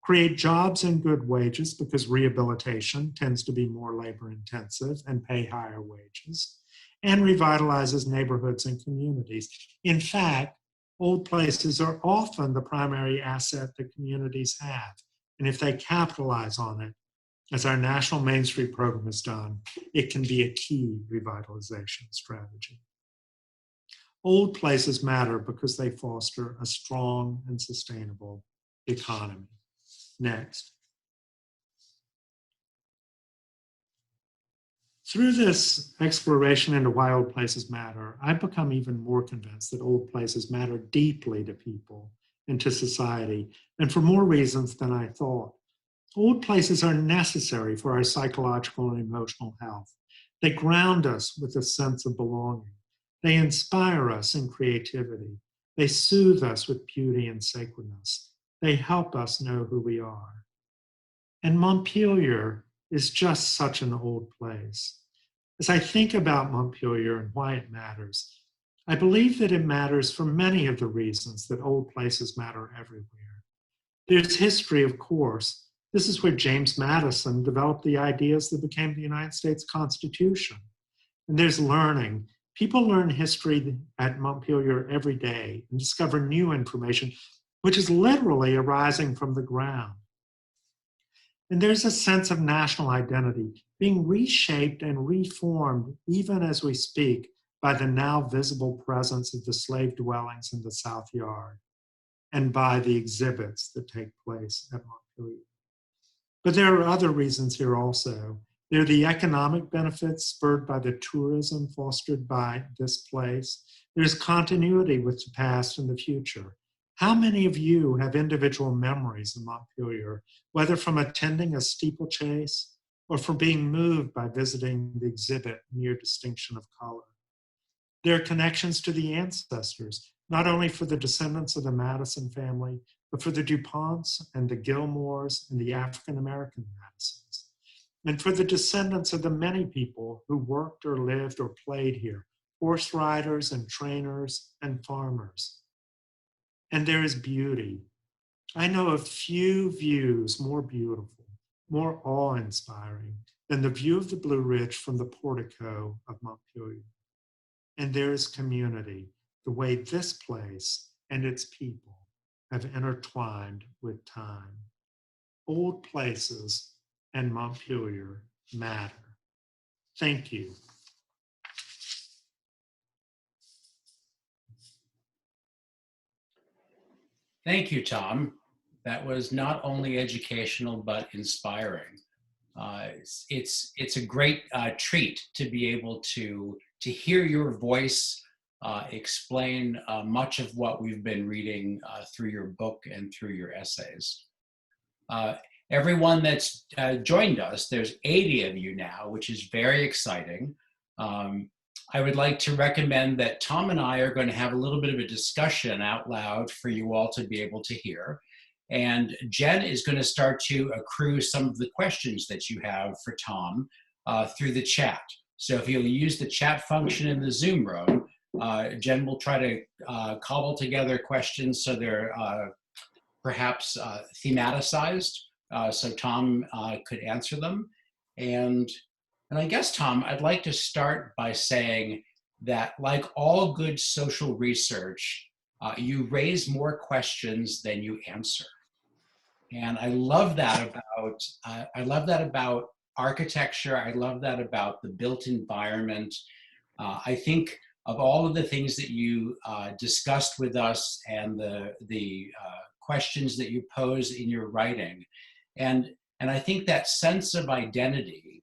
Create jobs and good wages because rehabilitation tends to be more labor intensive and pay higher wages. And revitalizes neighborhoods and communities. In fact, old places are often the primary asset that communities have. And if they capitalize on it, as our National Main Street program has done, it can be a key revitalization strategy. Old places matter because they foster a strong and sustainable economy. Next. Through this exploration into why old places matter, I've become even more convinced that old places matter deeply to people and to society, and for more reasons than I thought. Old places are necessary for our psychological and emotional health. They ground us with a sense of belonging. They inspire us in creativity. They soothe us with beauty and sacredness. They help us know who we are. And Montpelier is just such an old place. As I think about Montpelier and why it matters, I believe that it matters for many of the reasons that old places matter everywhere. There's history, of course. This is where James Madison developed the ideas that became the United States Constitution. And there's learning. People learn history at Montpelier every day and discover new information, which is literally arising from the ground. And there's a sense of national identity being reshaped and reformed even as we speak by the now visible presence of the slave dwellings in the South Yard and by the exhibits that take place at Montpelier. But there are other reasons here also. There are the economic benefits spurred by the tourism fostered by this place. There's continuity with the past and the future. How many of you have individual memories of Montpelier, whether from attending a steeplechase or for being moved by visiting the exhibit Mere Distinction of Color. There are connections to the ancestors, not only for the descendants of the Madison family, but for the DuPonts and the Gilmores and the African-American Madisons, and for the descendants of the many people who worked or lived or played here, horse riders and trainers and farmers. And there is beauty. I know of few views more beautiful, more awe-inspiring than the view of the Blue Ridge from the portico of Montpelier. And there is community, the way this place and its people have intertwined with time. Old places and Montpelier matter. Thank you. Thank you, Tom. That was not only educational, but inspiring. It's a great treat to be able to hear your voice explain much of what we've been reading through your book and through your essays. Everyone that's joined us, there's 80 of you now, which is very exciting. I would like to recommend that Tom and I are going to have a little bit of a discussion out loud for you all to be able to hear. And Jen is going to start to accrue some of the questions that you have for Tom through the chat. So if you'll use the chat function in the Zoom room, Jen will try to cobble together questions so they're perhaps thematicized, so Tom could answer them. And I guess, Tom, I'd like to start by saying that, like all good social research, you raise more questions than you answer. And I love that about architecture. I love that about the built environment. I think of all of the things that you discussed with us and the questions that you pose in your writing. And I think that sense of identity,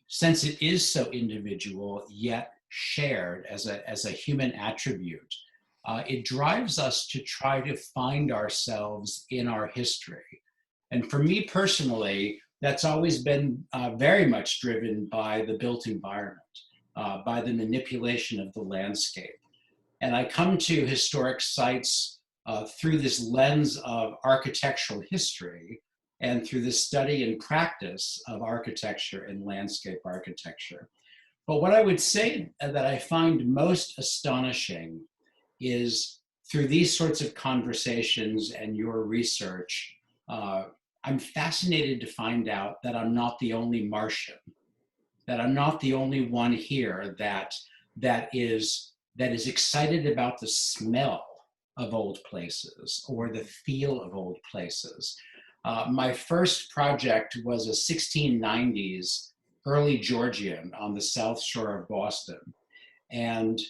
since it is so individual yet shared as a human attribute, it drives us to try to find ourselves in our history. And for me personally, that's always been very much driven by the built environment, by the manipulation of the landscape. And I come to historic sites through this lens of architectural history and through the study and practice of architecture and landscape architecture. But what I would say that I find most astonishing is through these sorts of conversations and your research, I'm fascinated to find out that I'm not the only Martian, that I'm not the only one here that is excited about the smell of old places or the feel of old places. My first project was a 1690s early Georgian on the South Shore of Boston. And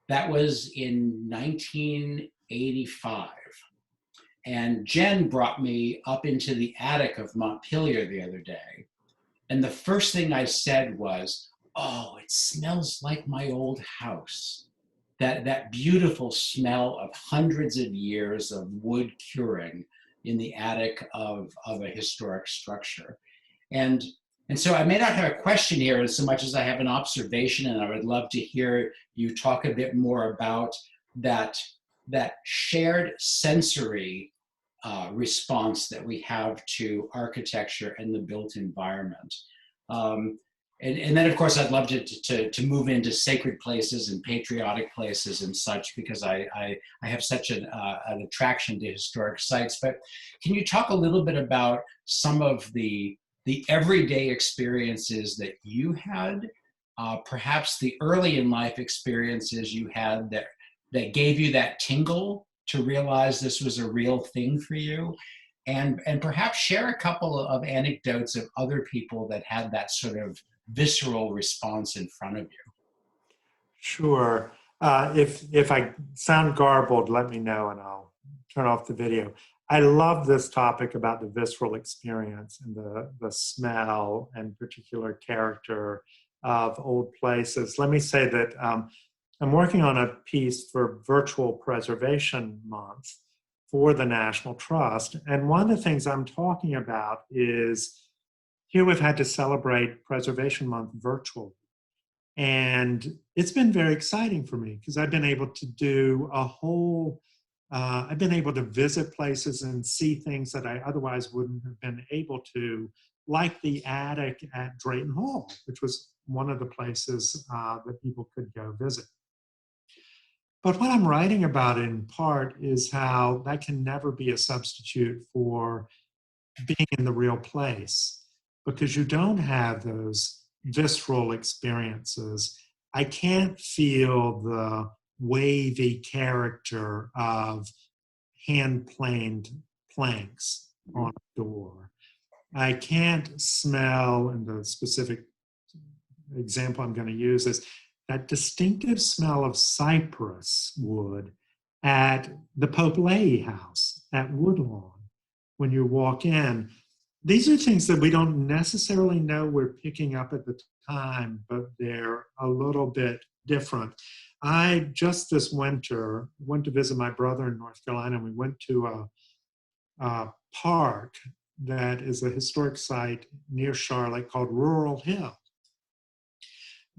that was in 1985. And Jen brought me up into the attic of Montpelier the other day. And the first thing I said was, oh, it smells like my old house. That beautiful smell of hundreds of years of wood curing in the attic of a historic structure. And so I may not have a question here as so much as I have an observation, and I would love to hear you talk a bit more about that shared sensory response that we have to architecture and the built environment. And then, of course, I'd love to move into sacred places and patriotic places and such, because I have such an attraction to historic sites. But can you talk a little bit about some of the everyday experiences that you had, perhaps the early in life experiences you had that gave you that tingle to realize this was a real thing for you? And perhaps share a couple of anecdotes of other people that had that sort of visceral response in front of you. Sure. If I sound garbled, let me know and I'll turn off the video. I love this topic about the visceral experience and the smell and particular character of old places. Let me say that I'm working on a piece for Virtual Preservation Month for the National Trust. And one of the things I'm talking about is here we've had to celebrate Preservation Month virtually. And it's been very exciting for me because I've been able to do I've been able to visit places and see things that I otherwise wouldn't have been able to, like the attic at Drayton Hall, which was one of the places that people could go visit. But what I'm writing about in part is how that can never be a substitute for being in the real place, because you don't have those visceral experiences. I can't feel the wavy character of hand-planed planks on a door. I can't smell, and the specific example I'm going to use is that distinctive smell of cypress wood at the Pope Leahy house at Woodlawn when you walk in. These are things that we don't necessarily know we're picking up at the time, but they're a little bit different. I just this winter went to visit my brother in North Carolina, and we went to a park that is a historic site near Charlotte called Rural Hill.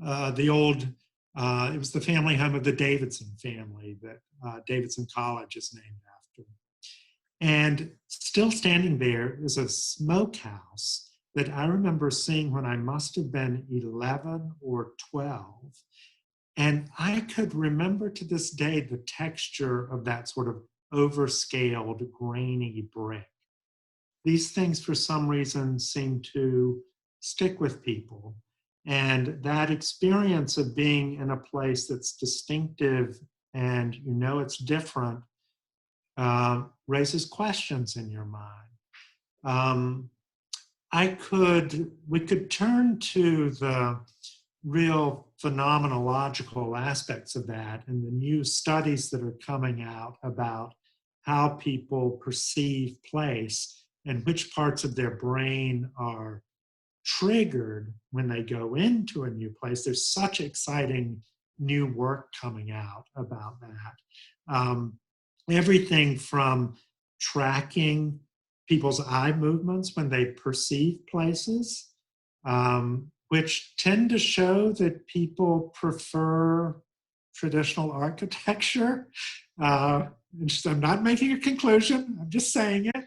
It was the family home of the Davidson family that Davidson College is named after. And still standing there is a smokehouse that I remember seeing when I must have been 11 or 12. And I could remember to this day the texture of that sort of overscaled, grainy brick. These things, for some reason, seem to stick with people. And that experience of being in a place that's distinctive and you know it's different raises questions in your mind. We could turn to the real phenomenological aspects of that and the new studies that are coming out about how people perceive place and which parts of their brain are triggered when they go into a new place. There's such exciting new work coming out about that. Everything from tracking people's eye movements when they perceive places, which tend to show that people prefer traditional architecture. I'm not making a conclusion, I'm just saying it.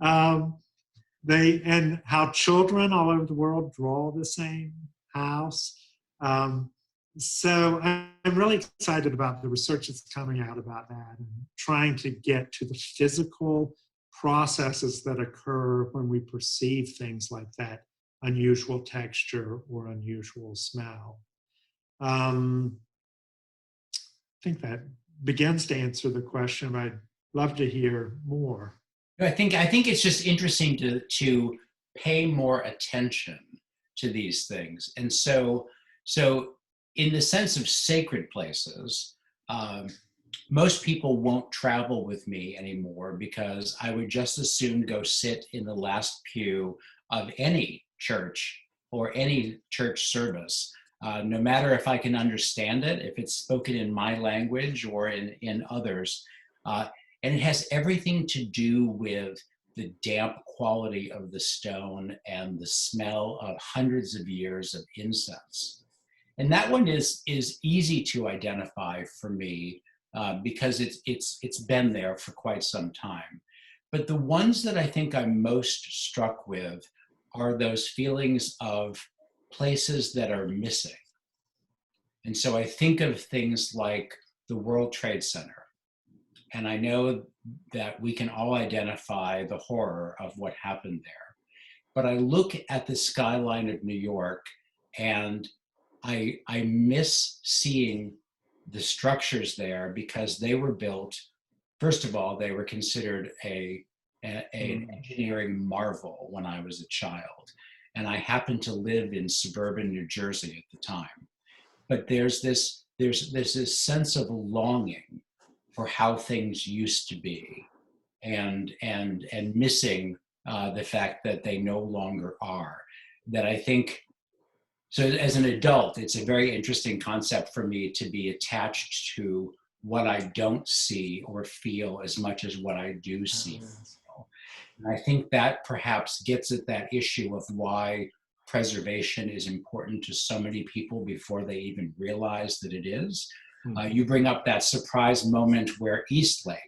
And how children all over the world draw the same house. So I'm really excited about the research that's coming out about that and trying to get to the physical processes that occur when we perceive things like that unusual texture or unusual smell. I think that begins to answer the question, but I'd love to hear more. I think it's just interesting to pay more attention to these things. And so in the sense of sacred places, most people won't travel with me anymore because I would just as soon go sit in the last pew of any church or any church service, no matter if I can understand it, if it's spoken in my language or in others. And it has everything to do with the damp quality of the stone and the smell of hundreds of years of incense. And that one is easy to identify for me because it's been there for quite some time. But the ones that I think I'm most struck with are those feelings of places that are missing. And so I think of things like the World Trade Center. And I know that we can all identify the horror of what happened there. But I look at the skyline of New York and I miss seeing the structures there because they were built, first of all, they were considered an engineering marvel when I was a child. And I happened to live in suburban New Jersey at the time. But there's this sense of longing for how things used to be and missing the fact that they no longer are. That I think, so as an adult, it's a very interesting concept for me to be attached to what I don't see or feel as much as what I do see. now. And I think that perhaps gets at that issue of why preservation is important to so many people before they even realize that it is. You bring up that surprise moment where Eastlake,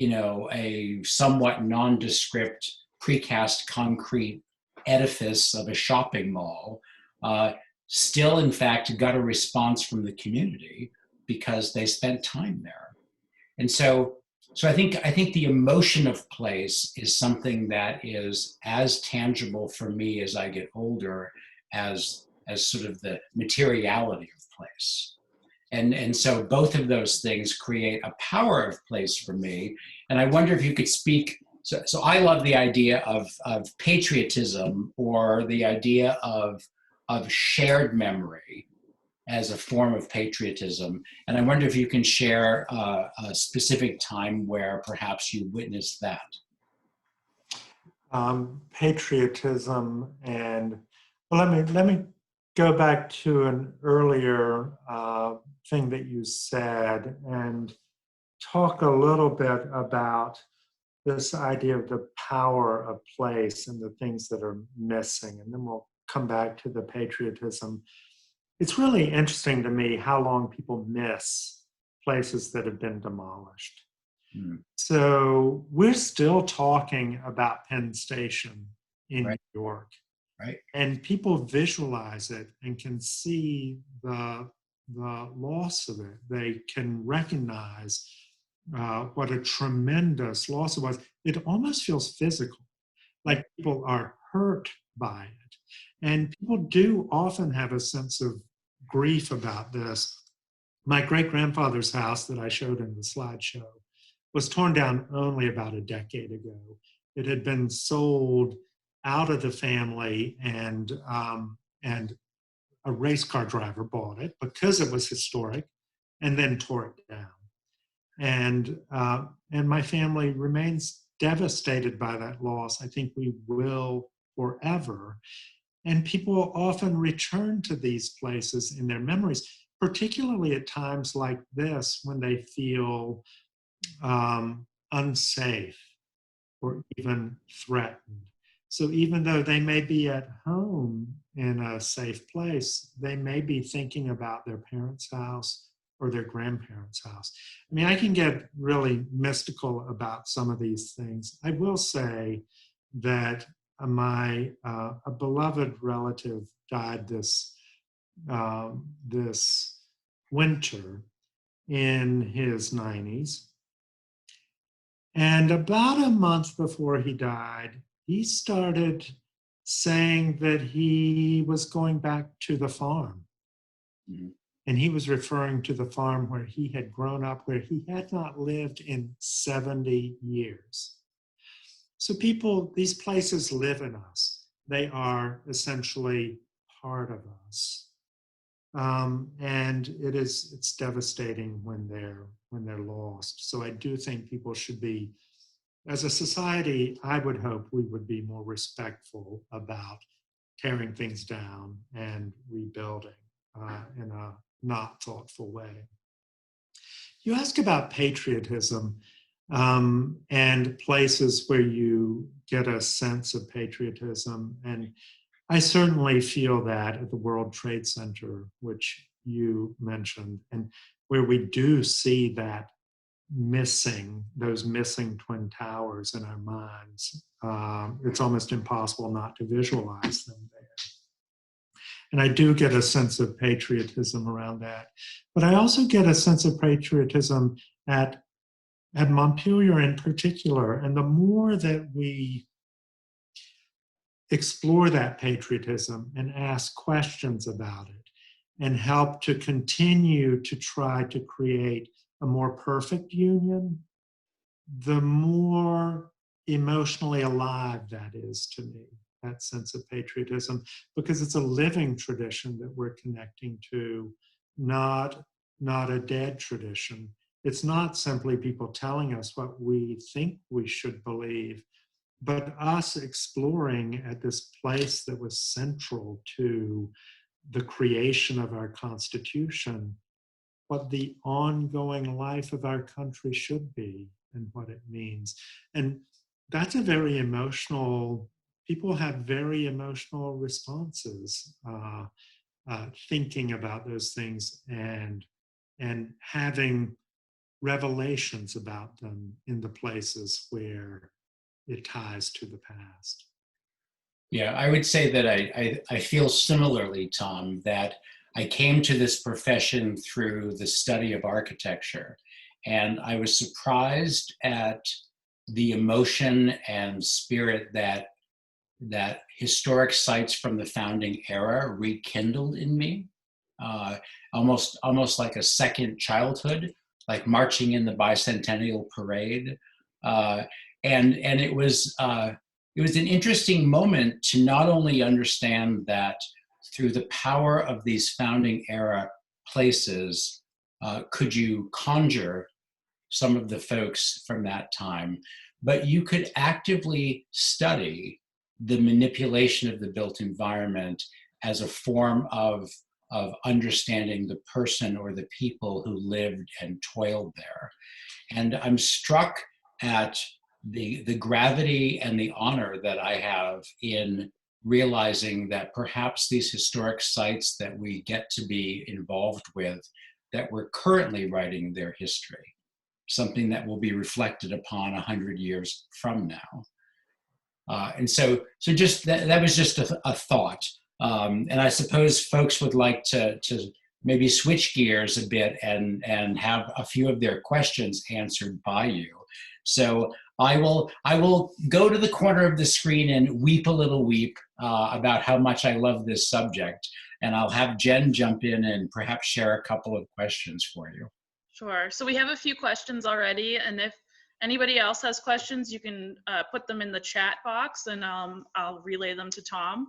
a somewhat nondescript precast concrete edifice of a shopping mall, still in fact got a response from the community because they spent time there. And so I think the emotion of place is something that is as tangible for me as I get older as sort of the materiality of place. And so both of those things create a power of place for me. And I wonder if you could speak. So I love the idea of patriotism, or the idea of shared memory as a form of patriotism. And I wonder if you can share a specific time where perhaps you witnessed that. Patriotism, and well, let me go back to an earlier thing that you said and talk a little bit about this idea of the power of place and the things that are missing, and then we'll come back to the patriotism. It's really interesting to me how long people miss places that have been demolished. So we're still talking about Penn Station in Right. New York. Right. And people visualize it and can see the loss of it. They can recognize what a tremendous loss it was. It almost feels physical, like people are hurt by it. And people do often have a sense of grief about this. My great-grandfather's house that I showed in the slideshow was torn down only about a decade ago. It had been sold out of the family, and a race car driver bought it because it was historic, and then tore it down. And my family remains devastated by that loss. I think we will forever. And people often return to these places in their memories, particularly at times like this when they feel unsafe or even threatened. So even though they may be at home in a safe place, they may be thinking about their parents' house or their grandparents' house. I mean, I can get really mystical about some of these things. I will say that a beloved relative died this winter in his 90s. And about a month before he died, he started saying that he was going back to the farm. Mm-hmm. And he was referring to the farm where he had grown up, where he had not lived in 70 years. So these places live in us. They are essentially part of us. And it's devastating when they're lost. So I do think people should be, as a society, I would hope we would be more respectful about tearing things down and rebuilding in a not thoughtful way. You ask about patriotism and places where you get a sense of patriotism, and I certainly feel that at the World Trade Center, which you mentioned, and where we do see that those missing Twin Towers in our minds. It's almost impossible not to visualize them there. And I do get a sense of patriotism around that. But I also get a sense of patriotism at Montpelier in particular. And the more that we explore that patriotism and ask questions about it and help to continue to try to create a more perfect union, the more emotionally alive that is to me, that sense of patriotism, because it's a living tradition that we're connecting to, not a dead tradition. It's not simply people telling us what we think we should believe, but us exploring at this place that was central to the creation of our Constitution, what the ongoing life of our country should be and what it means. And that's a very emotional, people have very emotional responses, thinking about those things and having revelations about them in the places where it ties to the past. Yeah, I would say that I feel similarly, Tom, that I came to this profession through the study of architecture. And I was surprised at the emotion and spirit that historic sites from the founding era rekindled in me. Almost like a second childhood, like marching in the bicentennial parade. Uh, and it was an interesting moment to not only understand that through the power of these founding era places, could you conjure some of the folks from that time, but you could actively study the manipulation of the built environment as a form of understanding the person or the people who lived and toiled there. And I'm struck at the gravity and the honor that I have in realizing that perhaps these historic sites that we get to be involved with, that we're currently writing their history, something that will be reflected upon 100 years from now. And so just that was just a thought. And I suppose folks would like to maybe switch gears a bit and have a few of their questions answered by you. So I will go to the corner of the screen and weep a little weep about how much I love this subject. And I'll have Jen jump in and perhaps share a couple of questions for you. Sure. So we have a few questions already, and if anybody else has questions, you can put them in the chat box, and I'll relay them to Tom.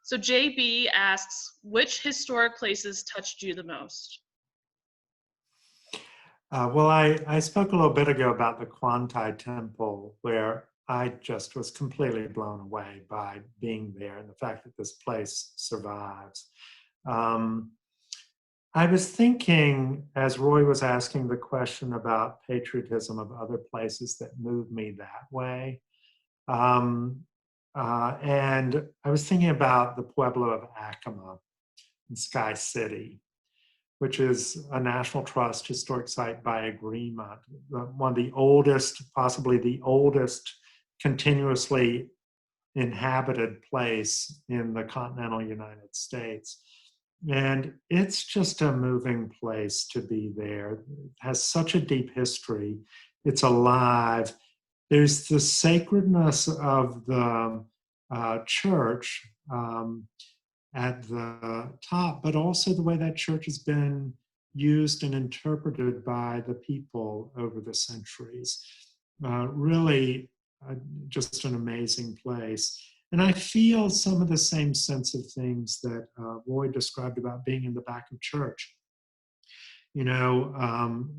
So JB asks, which historic places touched you the most? Well, I spoke a little bit ago about the Kwantai Temple, where I just was completely blown away by being there and the fact that this place survives. I was thinking, as Roy was asking the question about patriotism of other places that moved me that way, and I was thinking about the Pueblo of Acoma in Sky City, which is a National Trust historic site by agreement, one of the oldest, possibly the oldest continuously inhabited place in the continental United States. And it's just a moving place to be there. It has such a deep history. It's alive. There's the sacredness of the church at the top, but also the way that church has been used and interpreted by the people over the centuries. Really just an amazing place. And I feel some of the same sense of things that Roy described about being in the back of church. You know,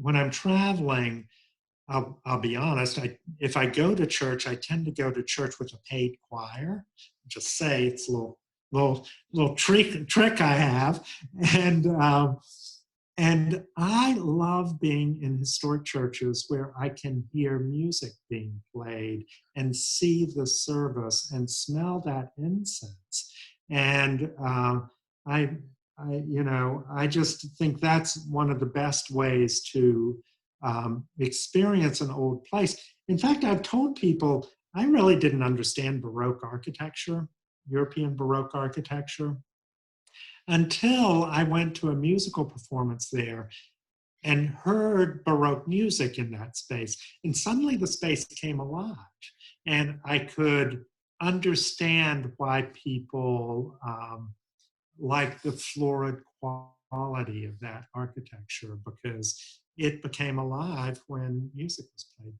when I'm traveling, I'll be honest, if I go to church, I tend to go to church with a paid choir. Just say it's a little trick I have. And I love being in historic churches where I can hear music being played and see the service and smell that incense. And I just think that's one of the best ways to experience an old place. In fact, I've told people I really didn't understand Baroque architecture, European Baroque architecture, until I went to a musical performance there and heard Baroque music in that space. And suddenly the space came alive. And I could understand why people like the florid quality of that architecture, because it became alive when music was played.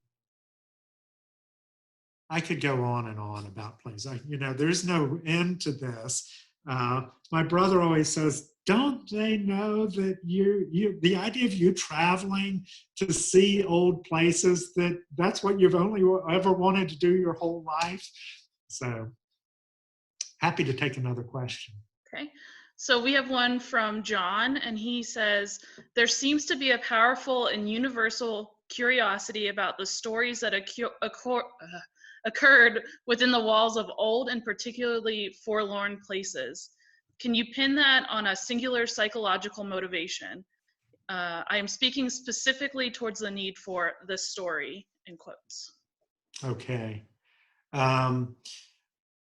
I could go on and on about plays. There's no end to this. My brother always says, don't they know that the idea of you traveling to see old places, that's what you've only ever wanted to do your whole life? So happy to take another question. Okay. So we have one from John, and he says, there seems to be a powerful and universal curiosity about the stories that occurred within the walls of old and particularly forlorn places. Can you pin that on a singular psychological motivation? I am speaking specifically towards the need for the story, in quotes. Okay.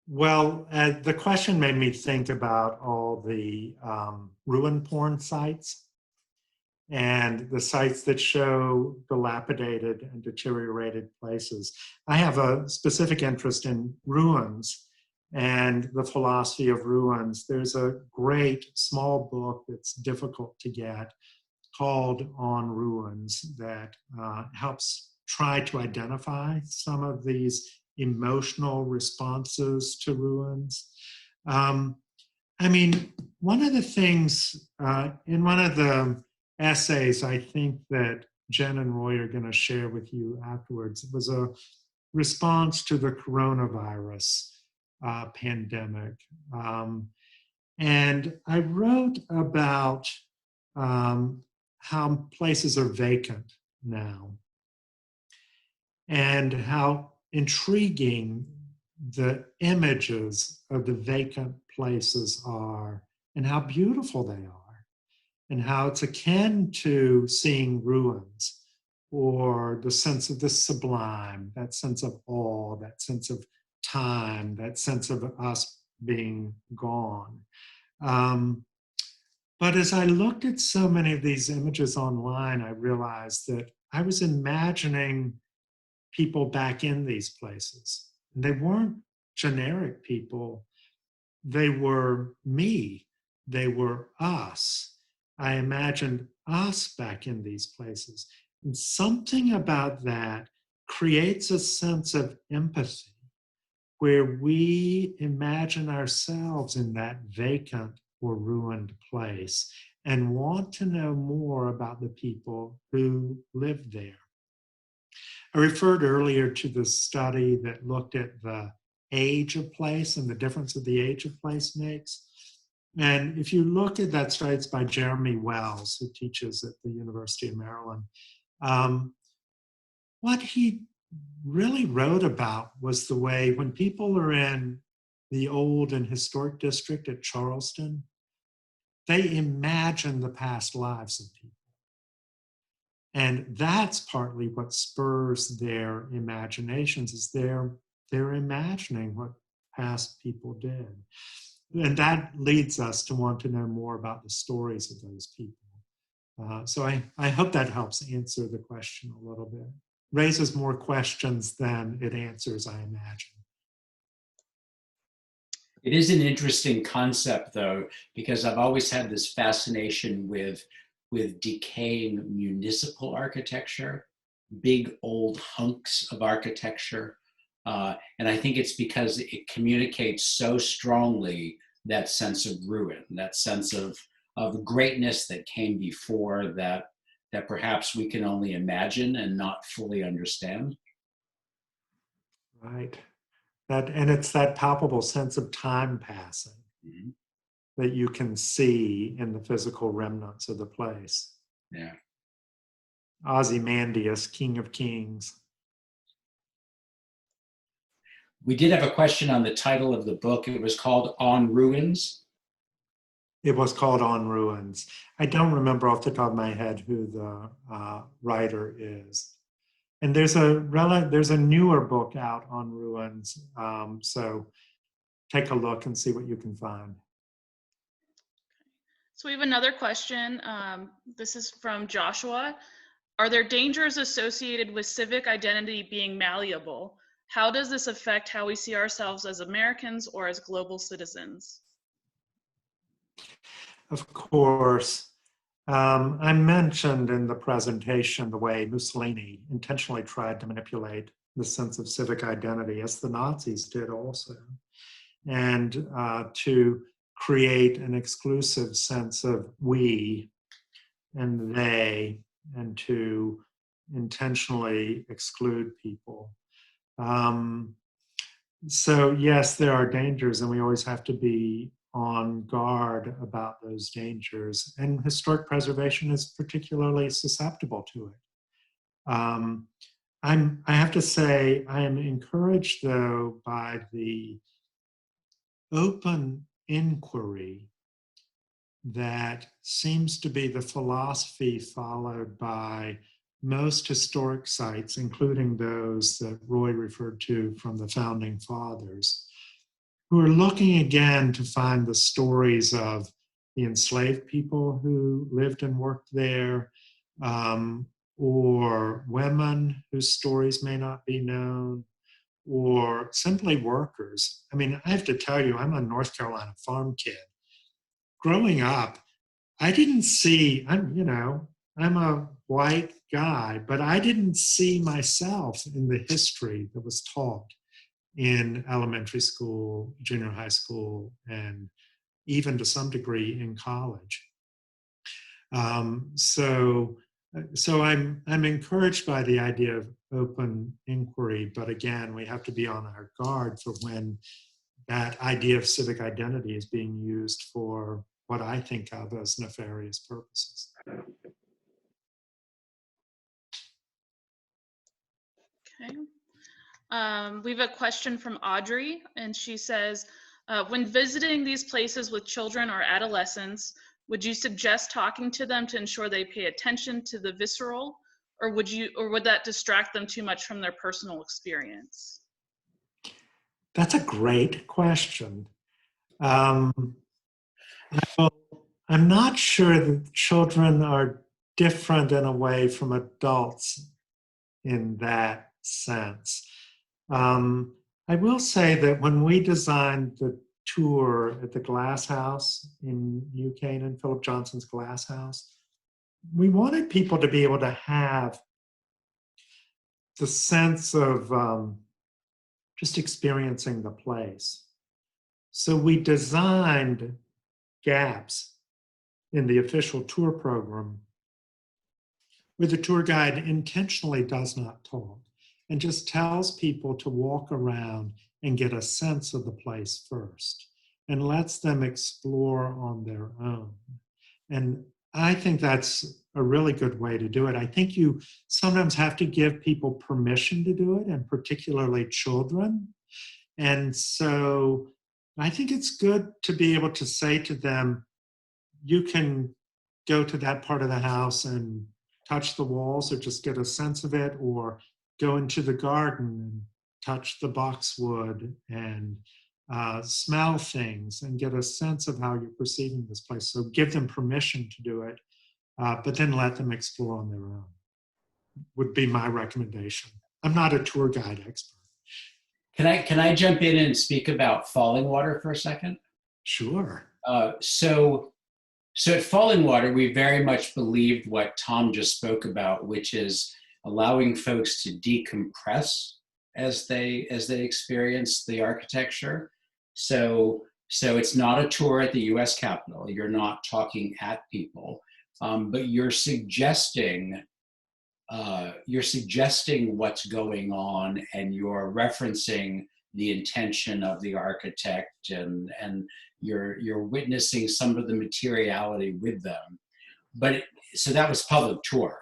Well, the question made me think about all the ruin porn sites and the sites that show dilapidated and deteriorated places. I have a specific interest in ruins and the philosophy of ruins. There's a great small book that's difficult to get called On Ruins that helps try to identify some of these emotional responses to ruins. I mean, one of the things in one of the essays I think that Jen and Roy are going to share with you afterwards, it was a response to the coronavirus pandemic. And I wrote about how places are vacant now and how intriguing the images of the vacant places are and how beautiful they are and how it's akin to seeing ruins or the sense of the sublime, that sense of awe, that sense of time, that sense of us being gone. But as I looked at so many of these images online, I realized that I was imagining people back in these places. And they weren't generic people. They were me. They were us. I imagined us back in these places. And something about that creates a sense of empathy where we imagine ourselves in that vacant or ruined place and want to know more about the people who lived there. I referred earlier to the study that looked at the age of place and the difference that the age of place makes. And if you look at that study, it's by Jeremy Wells, who teaches at the University of Maryland. What he really wrote about was the way when people are in the old and historic district at Charleston, they imagine the past lives of people. And that's partly what spurs their imaginations, is they're imagining what past people did. And that leads us to want to know more about the stories of those people. So I hope that helps answer the question a little bit. Raises more questions than it answers, I imagine. It is an interesting concept, though, because I've always had this fascination with decaying municipal architecture, big old hunks of architecture. And I think it's because it communicates so strongly that sense of ruin, that sense of greatness that came before that perhaps we can only imagine and not fully understand. Right. And it's that palpable sense of time passing that you can see in the physical remnants of the place. Yeah. Ozymandias, King of Kings. We did have a question on the title of the book. It was called On Ruins. It was called On Ruins. I don't remember off the top of my head who the writer is. And there's a newer book out on ruins. So take a look and see what you can find. So we have another question. This is from Joshua. Are there dangers associated with civic identity being malleable? How does this affect how we see ourselves as Americans or as global citizens? Of course. I mentioned in the presentation the way Mussolini intentionally tried to manipulate the sense of civic identity, as the Nazis did also, and to create an exclusive sense of we and they, and to intentionally exclude people. So yes, there are dangers, and we always have to be on guard about those dangers. And historic preservation is particularly susceptible to it. I have to say, I am encouraged, though, by the open inquiry that seems to be the philosophy followed by most historic sites, including those that Roy referred to from the founding fathers, who are looking again to find the stories of the enslaved people who lived and worked there, or women whose stories may not be known, or simply workers. I mean, I have to tell you, I'm a North Carolina farm kid. Growing up, I didn't see, I'm a white guy, but I didn't see myself in the history that was taught in elementary school, junior high school, and even to some degree in college. So I'm encouraged by the idea of open inquiry, but again, we have to be on our guard for when that idea of civic identity is being used for what I think of as nefarious purposes. Okay. We have a question from Audrey, and she says, when visiting these places with children or adolescents, would you suggest talking to them to ensure they pay attention to the visceral, or would that distract them too much from their personal experience? That's a great question. I'm not sure that children are different in a way from adults in that sense. I will say that when we designed the tour at the Glass House in New Canaan, Philip Johnson's Glass House, we wanted people to be able to have the sense of just experiencing the place. So we designed gaps in the official tour program where the tour guide intentionally does not talk and just tells people to walk around and get a sense of the place first and lets them explore on their own. And I think that's a really good way to do it. I think you sometimes have to give people permission to do it, and particularly children. And so I think it's good to be able to say to them, you can go to that part of the house and touch the walls or just get a sense of it, or go into the garden and touch the boxwood and smell things and get a sense of how you're perceiving this place. So give them permission to do it, but then let them explore on their own, would be my recommendation. I'm not a tour guide expert. Can I jump in and speak about Falling Water for a second? Sure. So at Falling Water, we very much believed what Tom just spoke about, which is allowing folks to decompress as they experience the architecture. So it's not a tour at the U.S. Capitol. You're not talking at people, but you're suggesting what's going on, and you're referencing the intention of the architect, and you're witnessing some of the materiality with them. So that was public tour.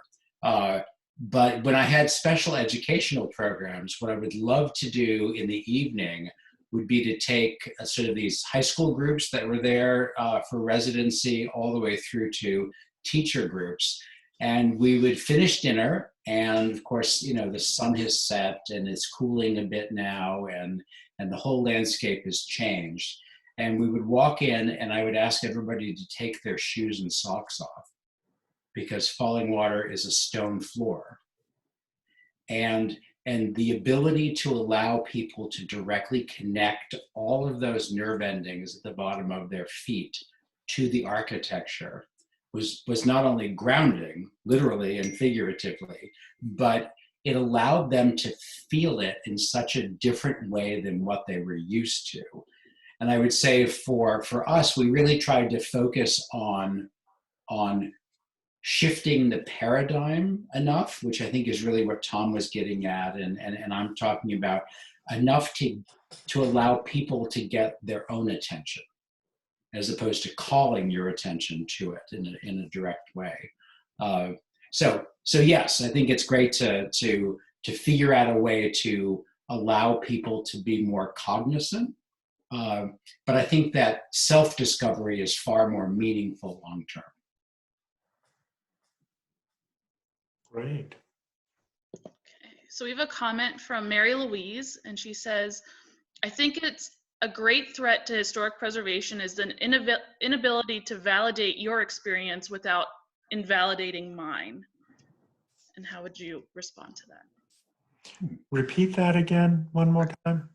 But when I had special educational programs, what I would love to do in the evening would be to take sort of these high school groups that were there for residency all the way through to teacher groups. And we would finish dinner, and of course, the sun has set and it's cooling a bit now, and the whole landscape has changed. And we would walk in, and I would ask everybody to take their shoes and socks off, because Falling Water is a stone floor. And the ability to allow people to directly connect all of those nerve endings at the bottom of their feet to the architecture was not only grounding, literally and figuratively, but it allowed them to feel it in such a different way than what they were used to. And I would say for us, we really tried to focus on shifting the paradigm enough, which I think is really what Tom was getting at, and I'm talking about, enough to allow people to get their own attention, as opposed to calling your attention to it in a direct way. So yes, I think it's great to figure out a way to allow people to be more cognizant. But I think that self-discovery is far more meaningful long term. Great. Okay, so we have a comment from Mary Louise, and she says, I think it's a great threat to historic preservation is the inability to validate your experience without invalidating mine. And how would you respond to that? Repeat that again one more time.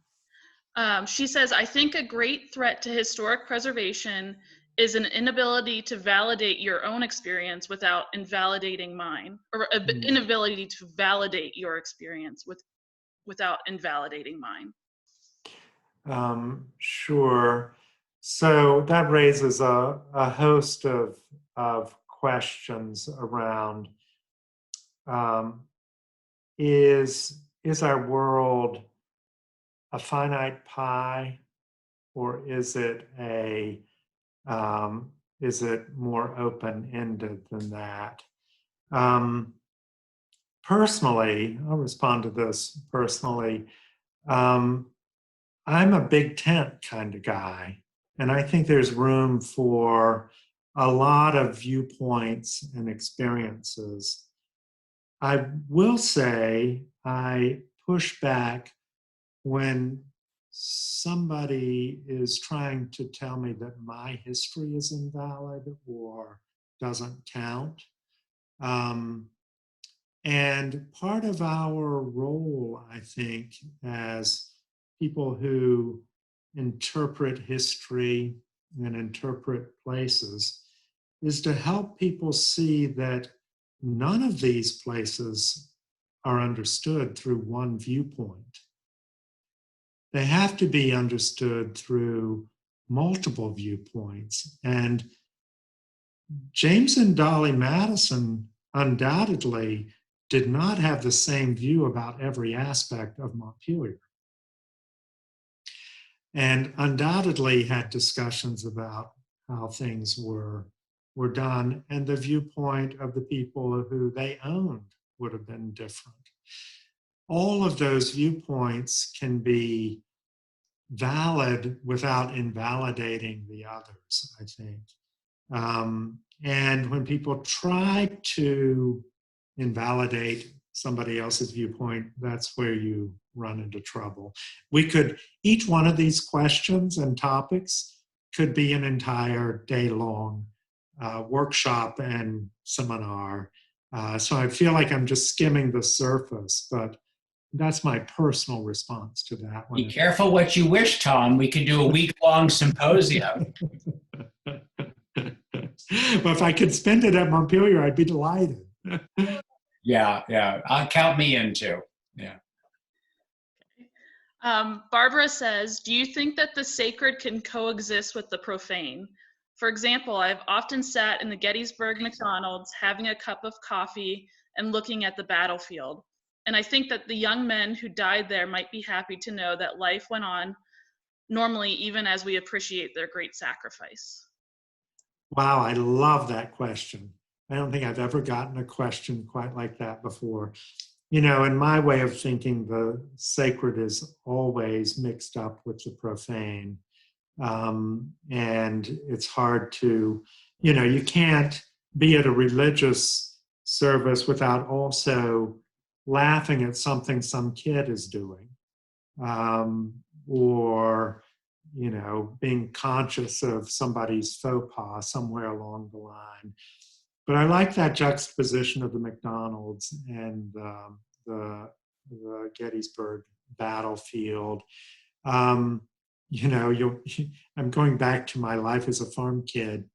She says, I think a great threat to historic preservation is an inability to validate your own experience without invalidating mine, or an inability to validate your experience without invalidating mine. Sure. So that raises a host of questions around is our world a finite pie, or is it more open-ended than that? Personally, I'll respond to this personally. I'm a big tent kind of guy, and I think there's room for a lot of viewpoints and experiences. I will say I push back when somebody is trying to tell me that my history is invalid or doesn't count. And part of our role, I think, as people who interpret history and interpret places is to help people see that none of these places are understood through one viewpoint. They have to be understood through multiple viewpoints. And James and Dolly Madison undoubtedly did not have the same view about every aspect of Montpelier. And undoubtedly had discussions about how things were done, and the viewpoint of the people who they owned would have been different. All of those viewpoints can be valid without invalidating the others, I think. And when people try to invalidate somebody else's viewpoint, that's where you run into trouble. Each one of these questions and topics could be an entire day-long workshop and seminar. So I feel like I'm just skimming the surface, but that's my personal response to that one. Be careful what you wish, Tom. We could do a week-long symposium. Well, if I could spend it at Montpelier, I'd be delighted. Yeah. Count me in too. Yeah. Barbara says, do you think that the sacred can coexist with the profane? For example, I've often sat in the Gettysburg McDonald's having a cup of coffee and looking at the battlefield. And I think that the young men who died there might be happy to know that life went on normally, even as we appreciate their great sacrifice. Wow, I love that question. I don't think I've ever gotten a question quite like that before. You know, in my way of thinking, the sacred is always mixed up with the profane. And it's hard to, you can't be at a religious service without also laughing at something some kid is doing, or being conscious of somebody's faux pas somewhere along the line. But I like that juxtaposition of the McDonald's and the Gettysburg battlefield. I'm going back to my life as a farm kid.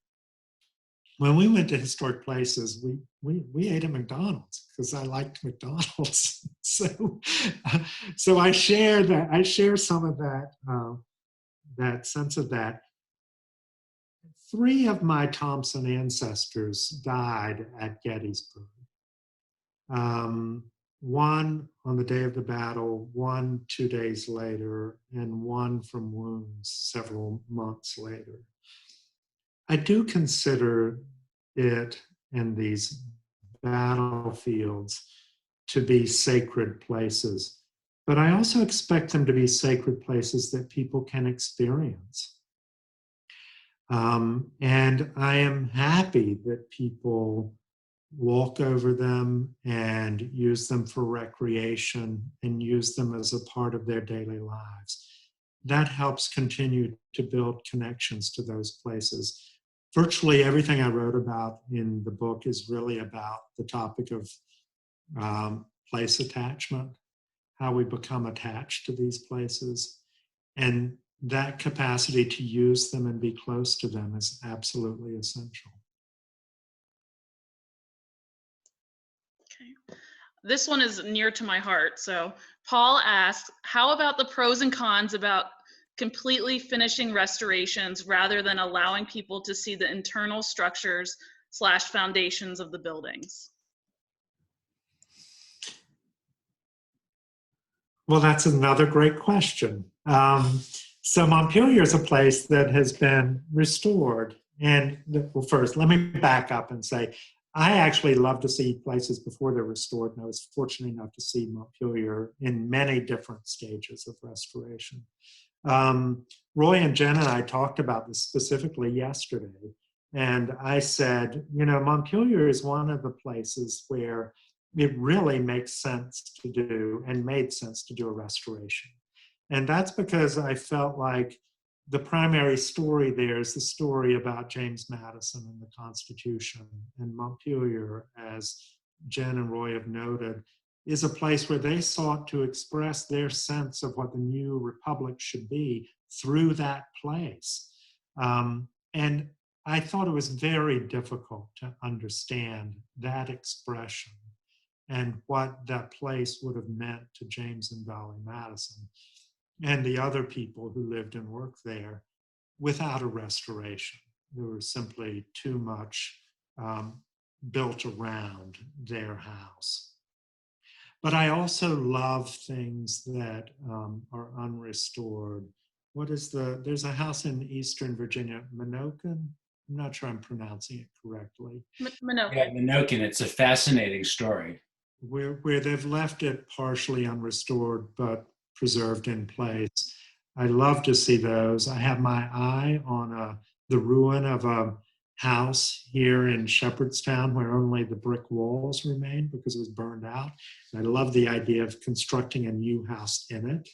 When we went to historic places, we ate at McDonald's because I liked McDonald's. So I share that. I share some of that that sense of that. 3 of my Thompson ancestors died at Gettysburg. 1 on the day of the battle, 1 2 days later, and 1 from wounds several months later. I do consider it in these battlefields to be sacred places. But I also expect them to be sacred places that people can experience. And I am happy that people walk over them and use them for recreation and use them as a part of their daily lives. That helps continue to build connections to those places. Virtually everything I wrote about in the book is really about the topic of place attachment, how we become attached to these places. And that capacity to use them and be close to them is absolutely essential. Okay. This one is near to my heart. So Paul asks, how about the pros and cons about completely finishing restorations rather than allowing people to see the internal structures / foundations of the buildings? Well, that's another great question. So Montpelier is a place that has been restored. And well, first, let me back up and say, I actually love to see places before they're restored, and I was fortunate enough to see Montpelier in many different stages of restoration. Roy and Jen and I talked about this specifically yesterday, and I said, you know, Montpelier is one of the places where it really makes sense to do and made sense to do a restoration. And that's because I felt like the primary story there is the story about James Madison and the Constitution. And Montpelier, as Jen and Roy have noted, is a place where they sought to express their sense of what the new republic should be through that place. And I thought it was very difficult to understand that expression and what that place would have meant to James and Dolly Madison and the other people who lived and worked there without a restoration. There was simply too much built around their house. But I also love things that are unrestored. There's a house in Eastern Virginia, Menokin? I'm not sure I'm pronouncing it correctly. Menokin. Yeah, Menokin, it's a fascinating story. Where they've left it partially unrestored, but preserved in place. I love to see those. I have my eye on the ruin of a house here in Shepherdstown where only the brick walls remain because it was burned out. And I love the idea of constructing a new house in it.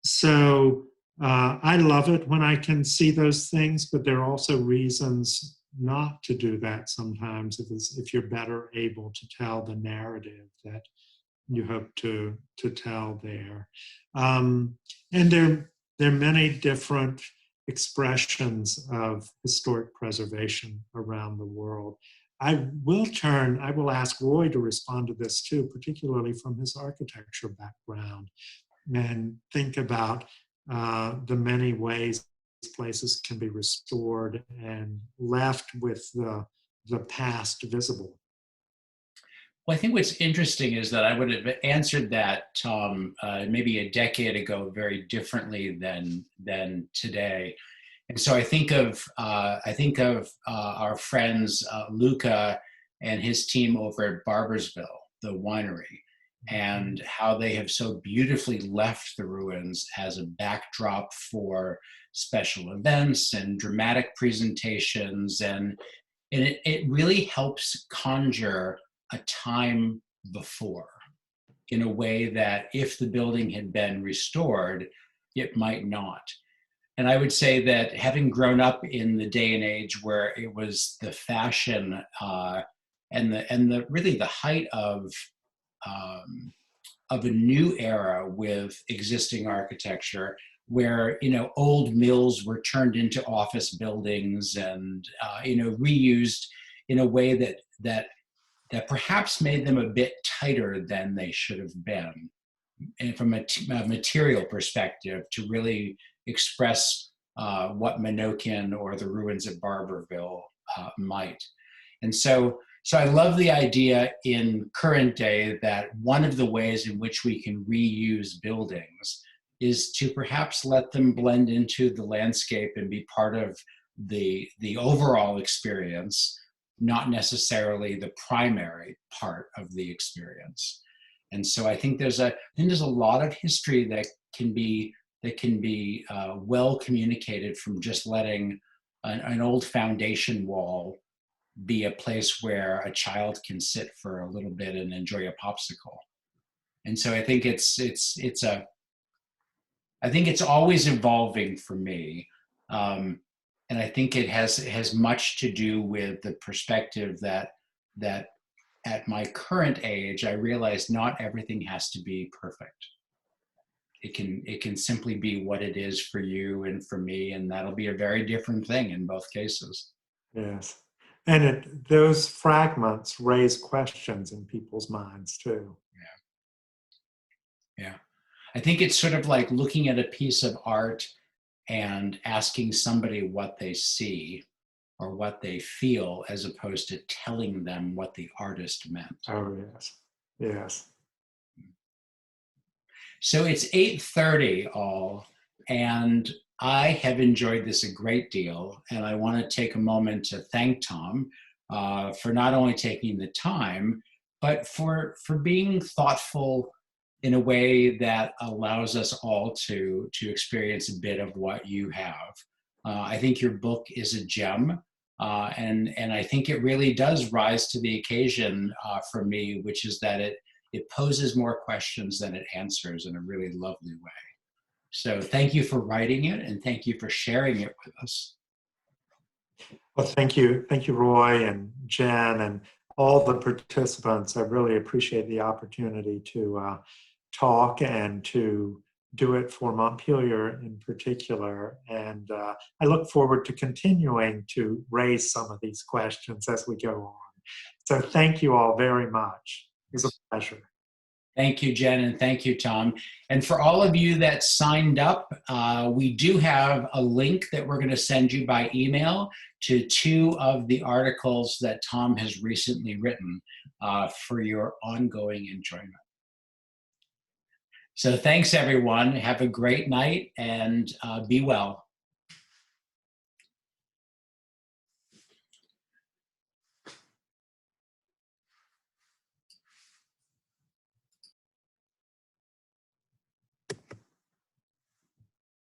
So I love it when I can see those things, but there are also reasons not to do that sometimes if you're better able to tell the narrative that you hope to tell there. And there are many different expressions of historic preservation around the world. I will ask Roy to respond to this too, particularly from his architecture background, and think about the many ways places can be restored and left with the past visible. Well, I think what's interesting is that I would have answered that, Tom, maybe a decade ago very differently than today. And so I think of our friends Luca and his team over at Barbersville, the winery, and how they have so beautifully left the ruins as a backdrop for special events and dramatic presentations, and it really helps conjure a time before in a way that if the building had been restored, it might not. And I would say that having grown up in the day and age where it was the fashion and the really the height of a new era with existing architecture, where old mills were turned into office buildings and reused in a way that perhaps made them a bit tighter than they should have been, and from a material perspective, to really express what Menokin or the ruins at Barberville might. And so I love the idea in current day that one of the ways in which we can reuse buildings is to perhaps let them blend into the landscape and be part of the overall experience, not necessarily the primary part of the experience. And so I think there's a lot of history that can be well communicated from just letting an old foundation wall be a place where a child can sit for a little bit and enjoy a popsicle. And so I think it's always evolving for me. And I think it has much to do with the perspective that at my current age, I realize not everything has to be perfect. It can simply be what it is for you and for me, and that'll be a very different thing in both cases. Yes. And those fragments raise questions in people's minds too. Yeah. I think it's sort of like looking at a piece of art and asking somebody what they see or what they feel, as opposed to telling them what the artist meant. Oh, yes. Yes. So it's 8:30 all, and I have enjoyed this a great deal, and I want to take a moment to thank Tom for not only taking the time, but for being thoughtful in a way that allows us all to experience a bit of what you have. I think your book is a gem, and I think it really does rise to the occasion for me, which is that it poses more questions than it answers in a really lovely way. So thank you for writing it, and thank you for sharing it with us. Well, thank you, Roy and Jen and all the participants. I really appreciate the opportunity to talk and to do it for Montpelier in particular. And I look forward to continuing to raise some of these questions as we go on. So thank you all very much. It was a pleasure. Thank you, Jen, and thank you, Tom. And for all of you that signed up, we do have a link that we're going to send you by email to 2 of the articles that Tom has recently written for your ongoing enjoyment. So thanks, everyone. Have a great night and be well.